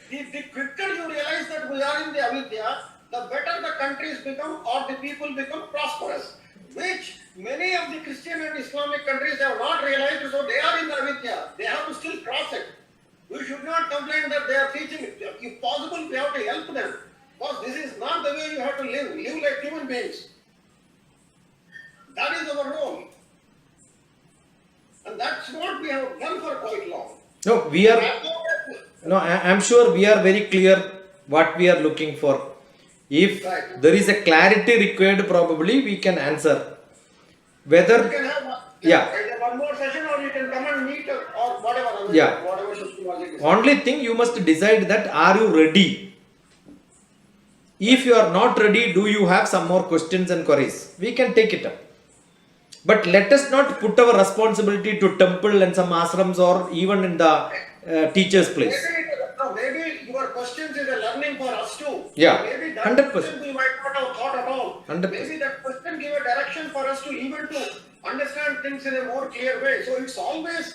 The quicker you realize that we are in the avidya, the better the countries become or the people become prosperous. Which many of the Christian and Islamic countries have not realized, so they are in the avidya. They have to still cross it. We should not complain that they are teaching. If possible, we have to help them. Because this is not the way you have to live. Live like human beings. That is our role. And that's what we have done for quite long. No, we are. No, I'm sure we are very clear what we are looking for. If Right. there is a clarity required, probably we can answer. You Whether, can have yeah, either one more session or you can come and meet or whatever. I mean, Yeah. Whatever systematic is. only thing you must decide that are you ready? If you are not ready, do you have some more questions and queries? We can take it up. But let us not put our responsibility to temple and some ashrams or even in the teacher's place. Maybe your questions is a learning for us too. Yeah, Maybe that 100%. question we might not have thought at all. 100%. Maybe that question give a direction for us to even to understand things in a more clear way. So it's always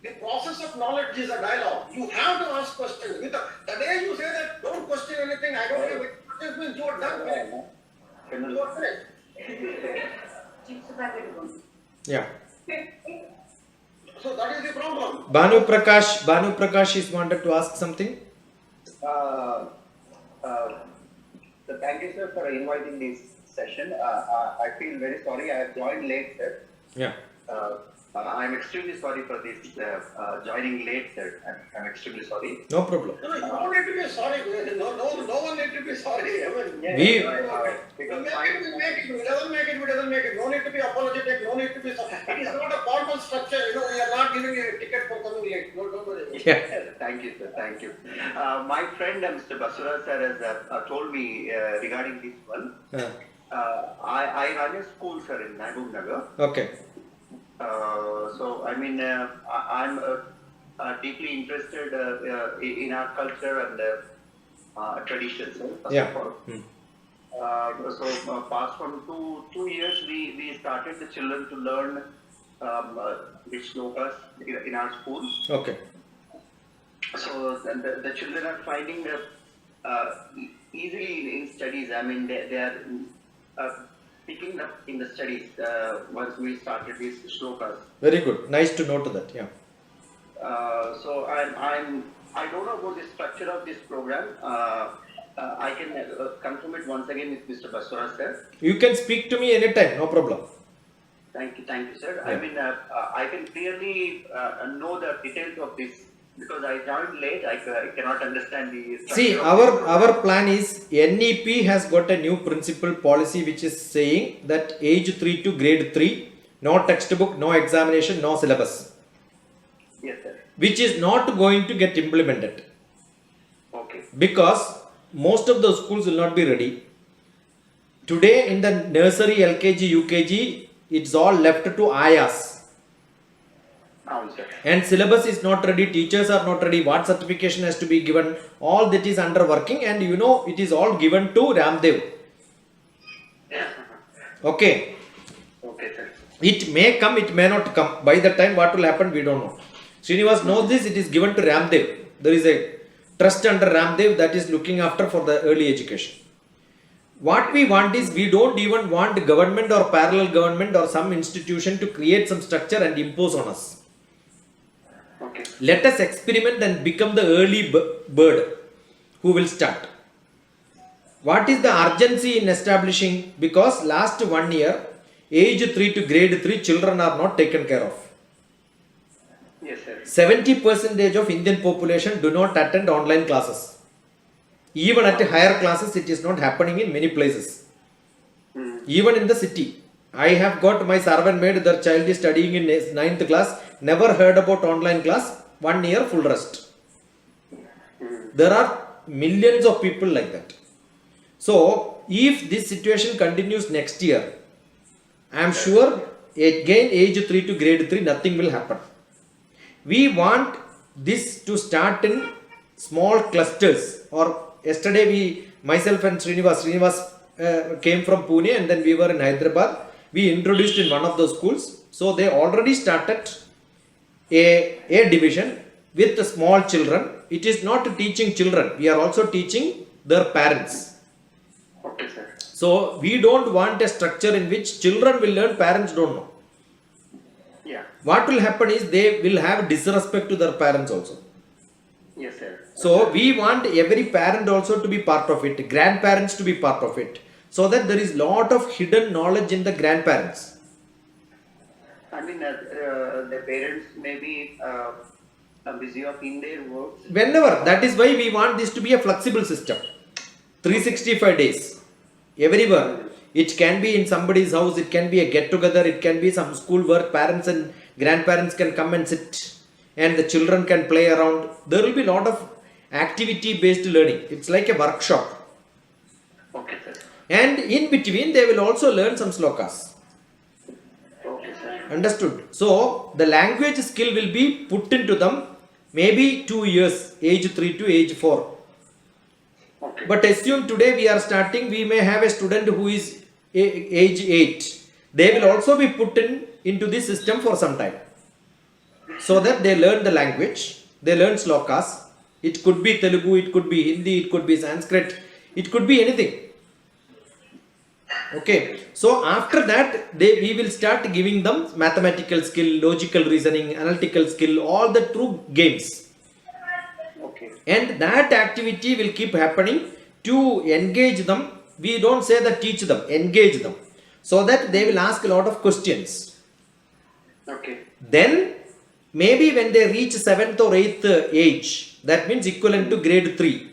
the process of knowledge is a dialogue. You have to ask questions. The day you say that don't question anything, I don't have questions means you are done with it. You are finished. Yeah. So that is the problem. Banu Prakash is wanted to ask something. So thank you, sir, for inviting this session. I feel very sorry. I have joined late, sir. Yeah. I'm extremely sorry for this joining late, sir. I'm extremely sorry. No problem. No, you don't need to be sorry. No one need to be sorry. I mean, We- Because we make it. We doesn't make it. We doesn't make it. No need to be apologetic. No need to be sorry. It is not a formal structure. We are not giving you a ticket for coming late. No, don't worry. Yeah. Thank you, sir. Thank you. My friend, Mr. Basura, sir, has told me regarding this one. I run a school, sir, in Mahbub Nagar. Okay. So, I mean, I'm deeply interested in our culture and traditions, first Yeah. of all. So, past from two years, we started the children to learn these shlokas in our school. Okay. So, the children are finding easily in studies. I mean, they are picking up in the studies once we started these shlokas. Very good. Nice to note that. Yeah. So I don't know about the structure of this program. I can confirm it once again with Mr. Basura, sir. You can speak to me anytime. No problem. Thank you, sir. Yeah. I mean, I can clearly know the details of this because I joined late. I cannot understand the structure. See, of our plan is NEP has got a new principal policy which is saying that age 3 to grade 3, no textbook, no examination, no syllabus, Yes, sir. which is not going to get implemented Okay. because most of the schools will not be ready. Today in the nursery, LKG, UKG, it's all left to ayas. Sir. And syllabus is not ready, teachers are not ready, what certification has to be given, all that is under working, and it is all given to Ramdev. Okay. Okay, sir. It may come, it may not come. By the time what will happen, we don't know. Srinivas knows this, it is given to Ramdev. There is a trust under Ramdev that is looking after for the early education. What we want is, we don't even want government or parallel government or some institution to create some structure and impose on us. Okay. Let us experiment and become the early bird who will start. What is the urgency in establishing? Because last 1 year, age 3 to grade 3 children are not taken care of. Yes, sir. 70% of Indian population do not attend online classes. Even at higher classes, it is not happening in many places. Even in the city. I have got my servant maid, their child is studying in 9th class, never heard about online class, 1 year full rest. There are millions of people like that. So, if this situation continues next year, I am sure again age 3 to grade 3, nothing will happen. We want this to start in small clusters. Or yesterday myself and Srinivas came from Pune and then we were in Hyderabad. We introduced in one of the schools. So they already started a division with the small children. It is not teaching children. We are also teaching their parents. Okay, sir. So we don't want a structure in which children will learn, parents don't know. Yeah. What will happen is they will have disrespect to their parents also. Yes, sir. So we want every parent also to be part of it, grandparents to be part of it, so that there is lot of hidden knowledge in the grandparents. I mean, the parents may be busy up in their works. Whenever, that is why we want this to be a flexible system. 365 days, everywhere. It can be in somebody's house, it can be a get together, it can be some school work, parents and grandparents can come and sit and the children can play around. There will be lot of activity based learning. It's like a workshop. Okay, sir. And in between they will also learn some slokas. Okay, sir. Understood? So the language skill will be put into them maybe 2 years, age 3 to age 4. Okay. But assume today we are starting, we may have a student who is age 8. They will also be put into this system for some time. So that they learn the language, they learn slokas. It could be Telugu, it could be Hindi, it could be Sanskrit, it could be anything. Okay, so after that we will start giving them mathematical skill, logical reasoning, analytical skill, all the through games. Okay. And that activity will keep happening to engage them. We don't say that teach them, engage them, so that they will ask a lot of questions. Okay. Then maybe when they reach 7th or 8th age, that means equivalent to grade 3,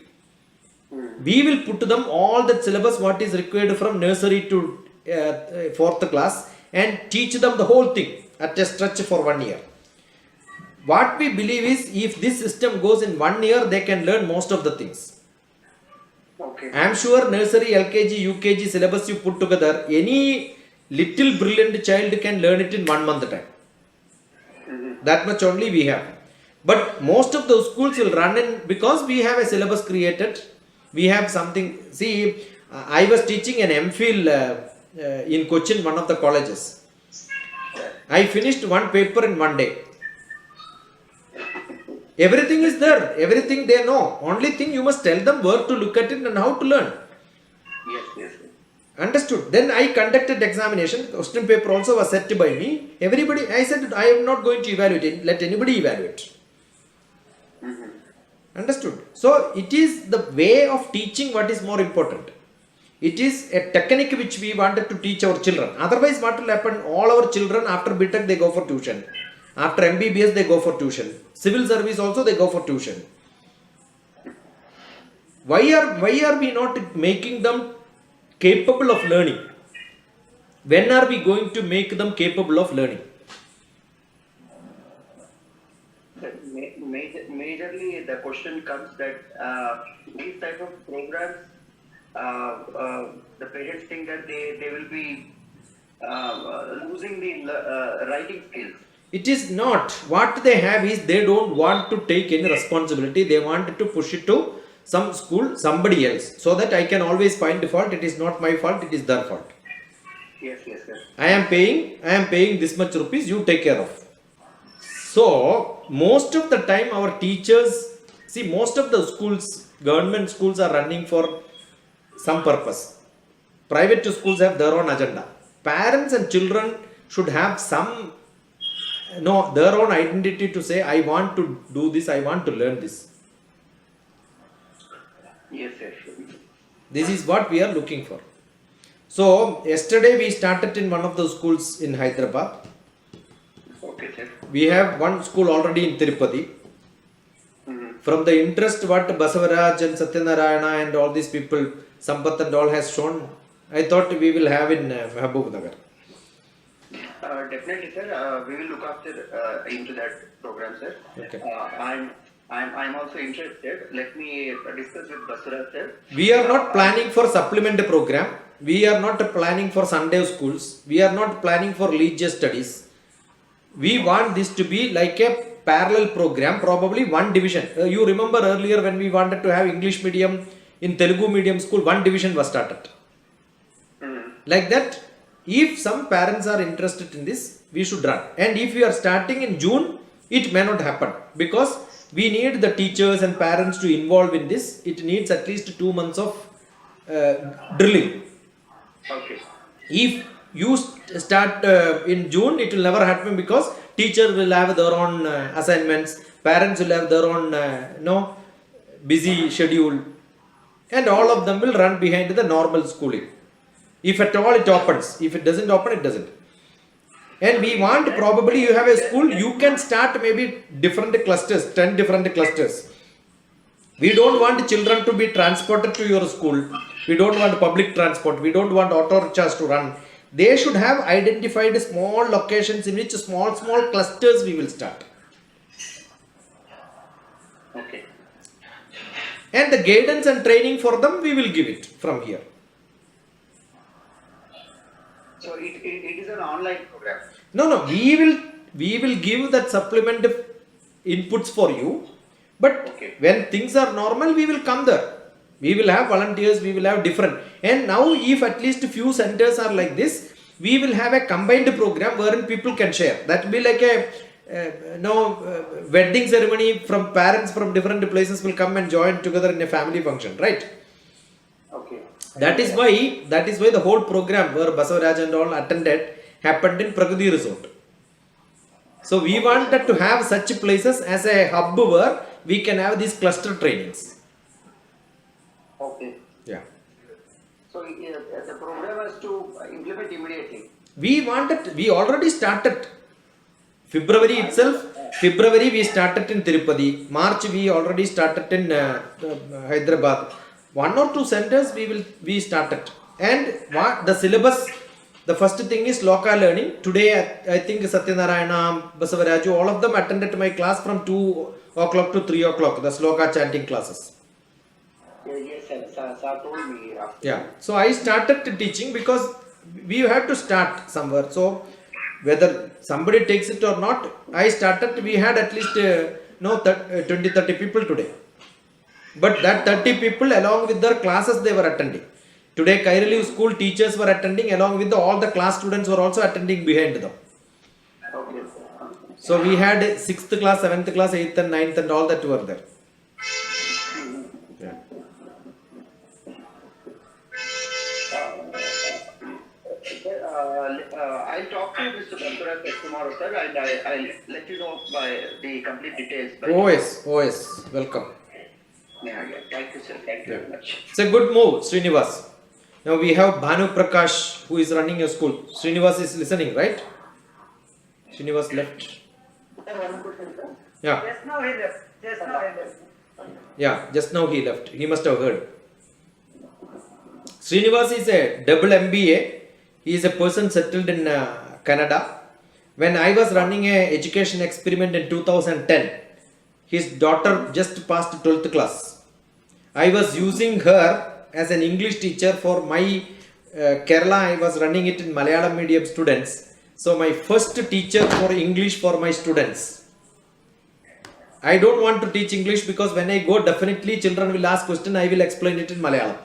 we will put to them all the syllabus what is required from nursery to 4th class and teach them the whole thing at a stretch for 1 year. What we believe is if this system goes in 1 year, they can learn most of the things. Okay. I am sure nursery, LKG, UKG syllabus you put together, any little brilliant child can learn it in 1 month time. That much only we have. But most of the schools will run in because we have a syllabus created. We have something. See, I was teaching an MPhil in Cochin, one of the colleges. I finished one paper in 1 day. Everything is there. Everything they know. Only thing you must tell them where to look at it and how to learn. Yes, yes. Understood. Then I conducted examination. Question paper also was set by me. Everybody, I said, I am not going to evaluate it. Let anybody evaluate. Understood. So it is the way of teaching what is more important. It is a technique which we wanted to teach our children. Otherwise, what will happen? All our children after BTech they go for tuition. After MBBS they go for tuition. Civil service also they go for tuition. Why are we not making them capable of learning? When are we going to make them capable of learning? Majorly, the question comes that these type of programs, the parents think that they will be losing the writing skills. It is not. What they have is they don't want to take any responsibility. They want to push it to some school, somebody else, so that I can always find the fault. It is not my fault. It is their fault. Yes, yes, sir. I am paying this much rupees. You take care of. So most of the time our teachers, see, most of the schools, government schools are running for some purpose. Private schools have their own agenda. Parents and children should have some, their own identity to say, I want to do this, I want to learn this. Yes, yes. This is what we are looking for. So yesterday we started in one of the schools in Hyderabad. Okay, sir. We have one school already in Tirupati. From the interest what Basavaraj and Satyanarayana and all these people, Sampath and all has shown, I thought we will have in Mahabub Nagar. Definitely, sir. We will look after into that program, sir. Okay. I'm also interested. Let me discuss with Basuraj, sir. We are not planning for supplement program. We are not planning for Sunday schools. We are not planning for religious studies. We want this to be like a parallel program, probably one division. You remember earlier when we wanted to have English medium in Telugu medium school, one division was started. Like that, if some parents are interested in this, we should run. And if we are starting in June, it may not happen because we need the teachers and parents to involve in this. It needs at least 2 months of drilling. Okay. If you start in June, it will never happen because teachers will have their own assignments, parents will have their own busy schedule, and all of them will run behind the normal schooling. If at all it opens, if it doesn't open, it doesn't. And we want, probably you have a school, you can start maybe different clusters, 10 different clusters. We don't want children to be transported to your school. We don't want public transport. We don't want auto rickshaws to run. They should have identified small locations in which small clusters we will start. Okay. And the guidance and training for them, we will give it from here. So it is an online program. No, we will give that supplement inputs for you. But Okay. when things are normal, we will come there. We will have volunteers, we will have different. And now if at least few centers are like this, we will have a combined program wherein people can share. That will be like a wedding ceremony, from parents from different places will come and join together in a family function, right? Okay. That is why the whole program where Basavaraj and all attended happened in Pragati Resort. So we wanted to have such places as a hub where we can have these cluster trainings. Okay. Yeah. So the program has to implement immediately. We already started. February itself, we started in Tirupati. March we already started in Hyderabad. 1 or 2 centers we started. And what the syllabus, the first thing is local learning. Today I think Satyanarayana, Basavaraju, all of them attended my class from 2 o'clock to 3 o'clock, the sloka chanting classes. Yes, sir. Sir told me. Yeah. So I started teaching because we have to start somewhere. So whether somebody takes it or not, I started, we had at least 20-30 people today. But that 30 people along with their classes they were attending. Today Kairali school teachers were attending, along with all the class students were also attending behind them. Okay. So we had 6th class, 7th class, 8th and 9th and all that were there. Yeah. I'll talk to Mr. Bansura tomorrow, sir, and I'll let you know by the complete details. OS, welcome. Yeah. Thank you, sir. Thank you very much. It's a good move, Srinivas. Now we have Bhanu Prakash who is running a school. Srinivas is listening, right? Srinivas left. Yeah. Just now he left. Yeah, just now he left. He must have heard. Srinivas is a double MBA. He is a person settled in Canada. When I was running a education experiment in 2010, his daughter just passed 12th class. I was using her as an English teacher for my Kerala. I was running it in Malayalam medium students. So my first teacher for English for my students. I don't want to teach English because when I go, definitely children will ask question. I will explain it in Malayalam.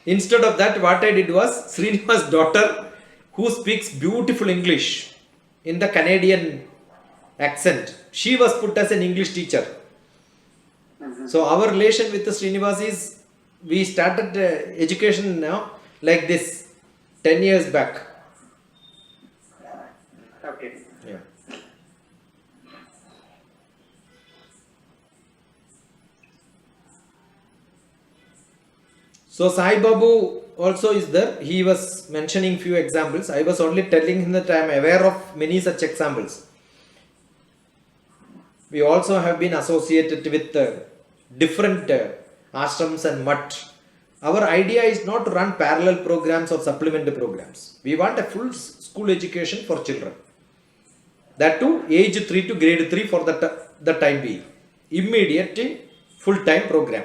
Instead of that, what I did was Srinivas' daughter, who speaks beautiful English in the Canadian accent, she was put as an English teacher. So our relation with the Srinivas is, we started education now like this 10 years back. Okay. Yeah. So Sai Babu also is there. He was mentioning few examples. I was only telling him that I am aware of many such examples. We also have been associated with different ashrams and mutt. Our idea is not to run parallel programs or supplementary programs. We want a full school education for children. That too, age 3 to grade 3 for the time being. Immediate full-time program.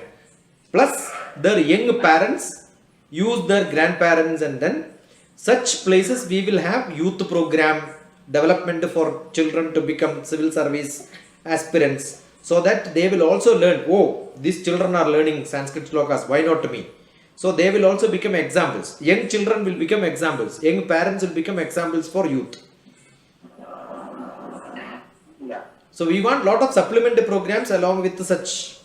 Plus, their young parents use their grandparents, and then such places we will have youth program development for children to become civil service aspirants, so that they will also learn, oh, these children are learning Sanskrit slokas, why not me? So they will also become examples. Young children will become examples. Young parents will become examples for youth. Yeah. So we want lot of supplementary programs along with such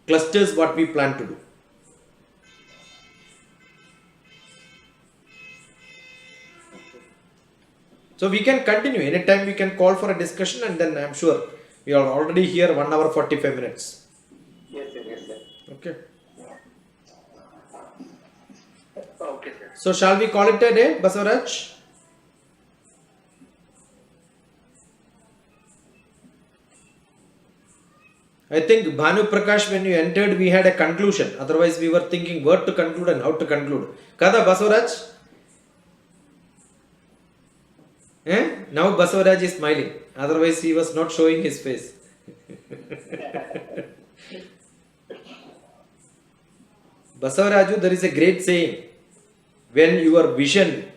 clusters what we plan to do. So we can continue. Anytime we can call for a discussion, and then I am sure We are already here 1 hour 45 minutes. Yes, sir. Yes, sir. Okay. Okay, sir. So shall we call it a day, Basavaraj? I think Bhanu Prakash, when you entered, we had a conclusion. Otherwise, we were thinking what to conclude and how to conclude. Kada Basavaraj? Now Basavaraj is smiling. Otherwise, he was not showing his face. Basavaraju, there is a great saying. When your vision,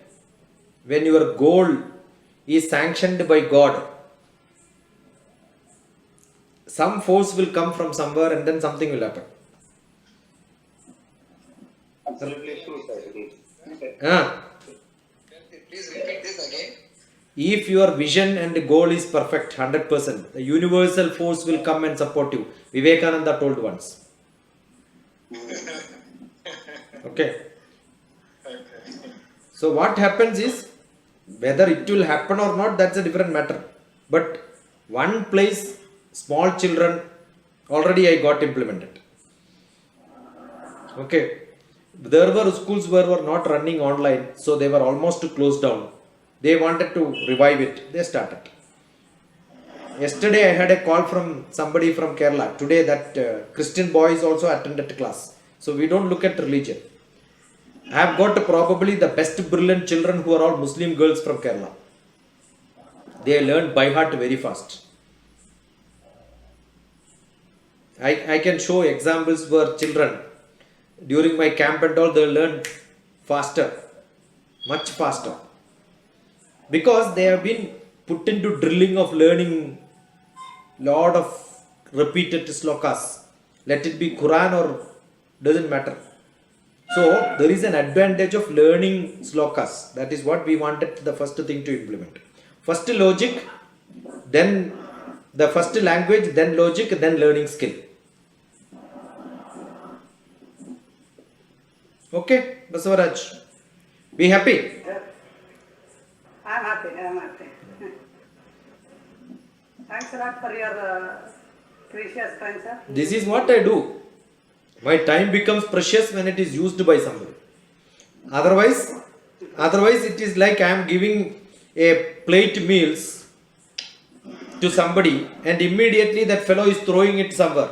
when your goal is sanctioned by God, some force will come from somewhere and then something will happen. Absolutely true, sir. It is. Please repeat this again. If your vision and goal is perfect, 100%, the universal force will come and support you. Vivekananda told once. Okay. So what happens is, whether it will happen or not, that's a different matter. But one place, small children, already I got implemented. Okay. There were schools where were not running online, so they were almost closed down. They wanted to revive it. They started. Yesterday I had a call from somebody from Kerala. Today that Christian boys also attended class. So we don't look at religion. I have got probably the best brilliant children who are all Muslim girls from Kerala. They learn by heart very fast. I can show examples where children during my camp and all, they learn faster, much faster. Because they have been put into drilling of learning lot of repeated slokas. Let it be Quran or doesn't matter. So there is an advantage of learning slokas. That is what we wanted the first thing to implement. First logic, then the first language, then logic, then learning skill. Okay, Basavaraj. Be happy. I'm happy. Thanks a lot for your precious time, sir. This is what I do. My time becomes precious when it is used by somebody. Otherwise it is like I am giving a plate meals to somebody and immediately that fellow is throwing it somewhere.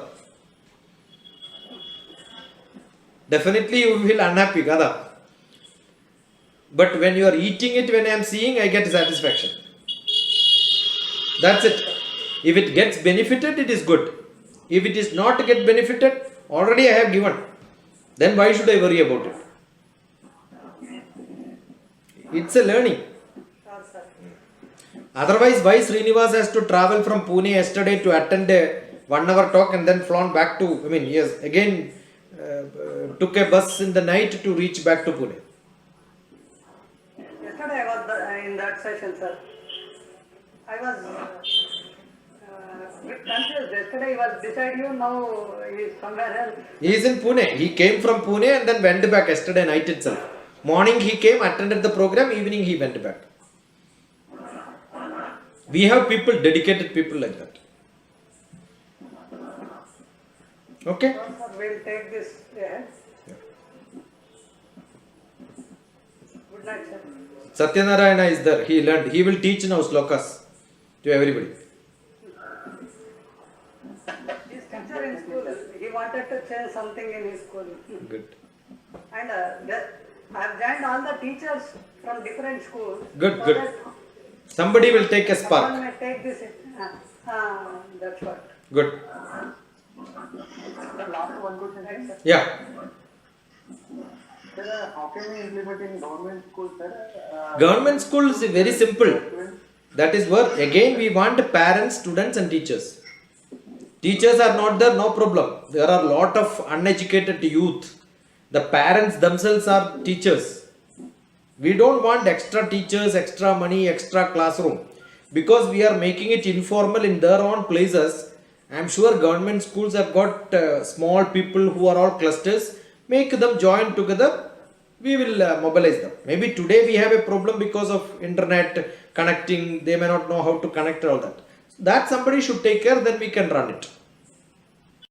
Definitely you will feel unhappy, kada. But when you are eating it, when I am seeing, I get satisfaction. That's it. If it gets benefited, it is good. If it is not get benefited, already I have given. Then why should I worry about it? It's a learning. Otherwise, why Srinivas has to travel from Pune yesterday to attend a 1 hour talk and then flown back to, again took a bus in the night to reach back to Pune. Yesterday I was in that session, sir. I was bit confused. Yesterday he was beside you, now he is somewhere else. He is in Pune. He came from Pune and then went back yesterday night itself. Morning he came, attended the program, evening he went back. We have people, dedicated people like that. Okay? Sir, we'll take this ahead. Good night, sir. Satyanarayana is there. He learned. He will teach now slokas to everybody. His teacher in school, he wanted to change something in his school. Good. And I have joined all the teachers from different schools. Good, so good. that Somebody will take a someone spark. may take this. That's what. Good. The last one question, sir. Yeah. Sir, how can we implement in government schools, sir? Government school is very simple. That is where again we want parents, students and teachers. Teachers are not there, no problem. There are a lot of uneducated youth. The parents themselves are teachers. We don't want extra teachers, extra money, extra classroom. Because we are making it informal in their own places. I am sure government schools have got small people who are all clusters. Make them join together. We will mobilize them. Maybe today we have a problem because of internet connecting. They may not know how to connect all that. that somebody should take care, then we can run it.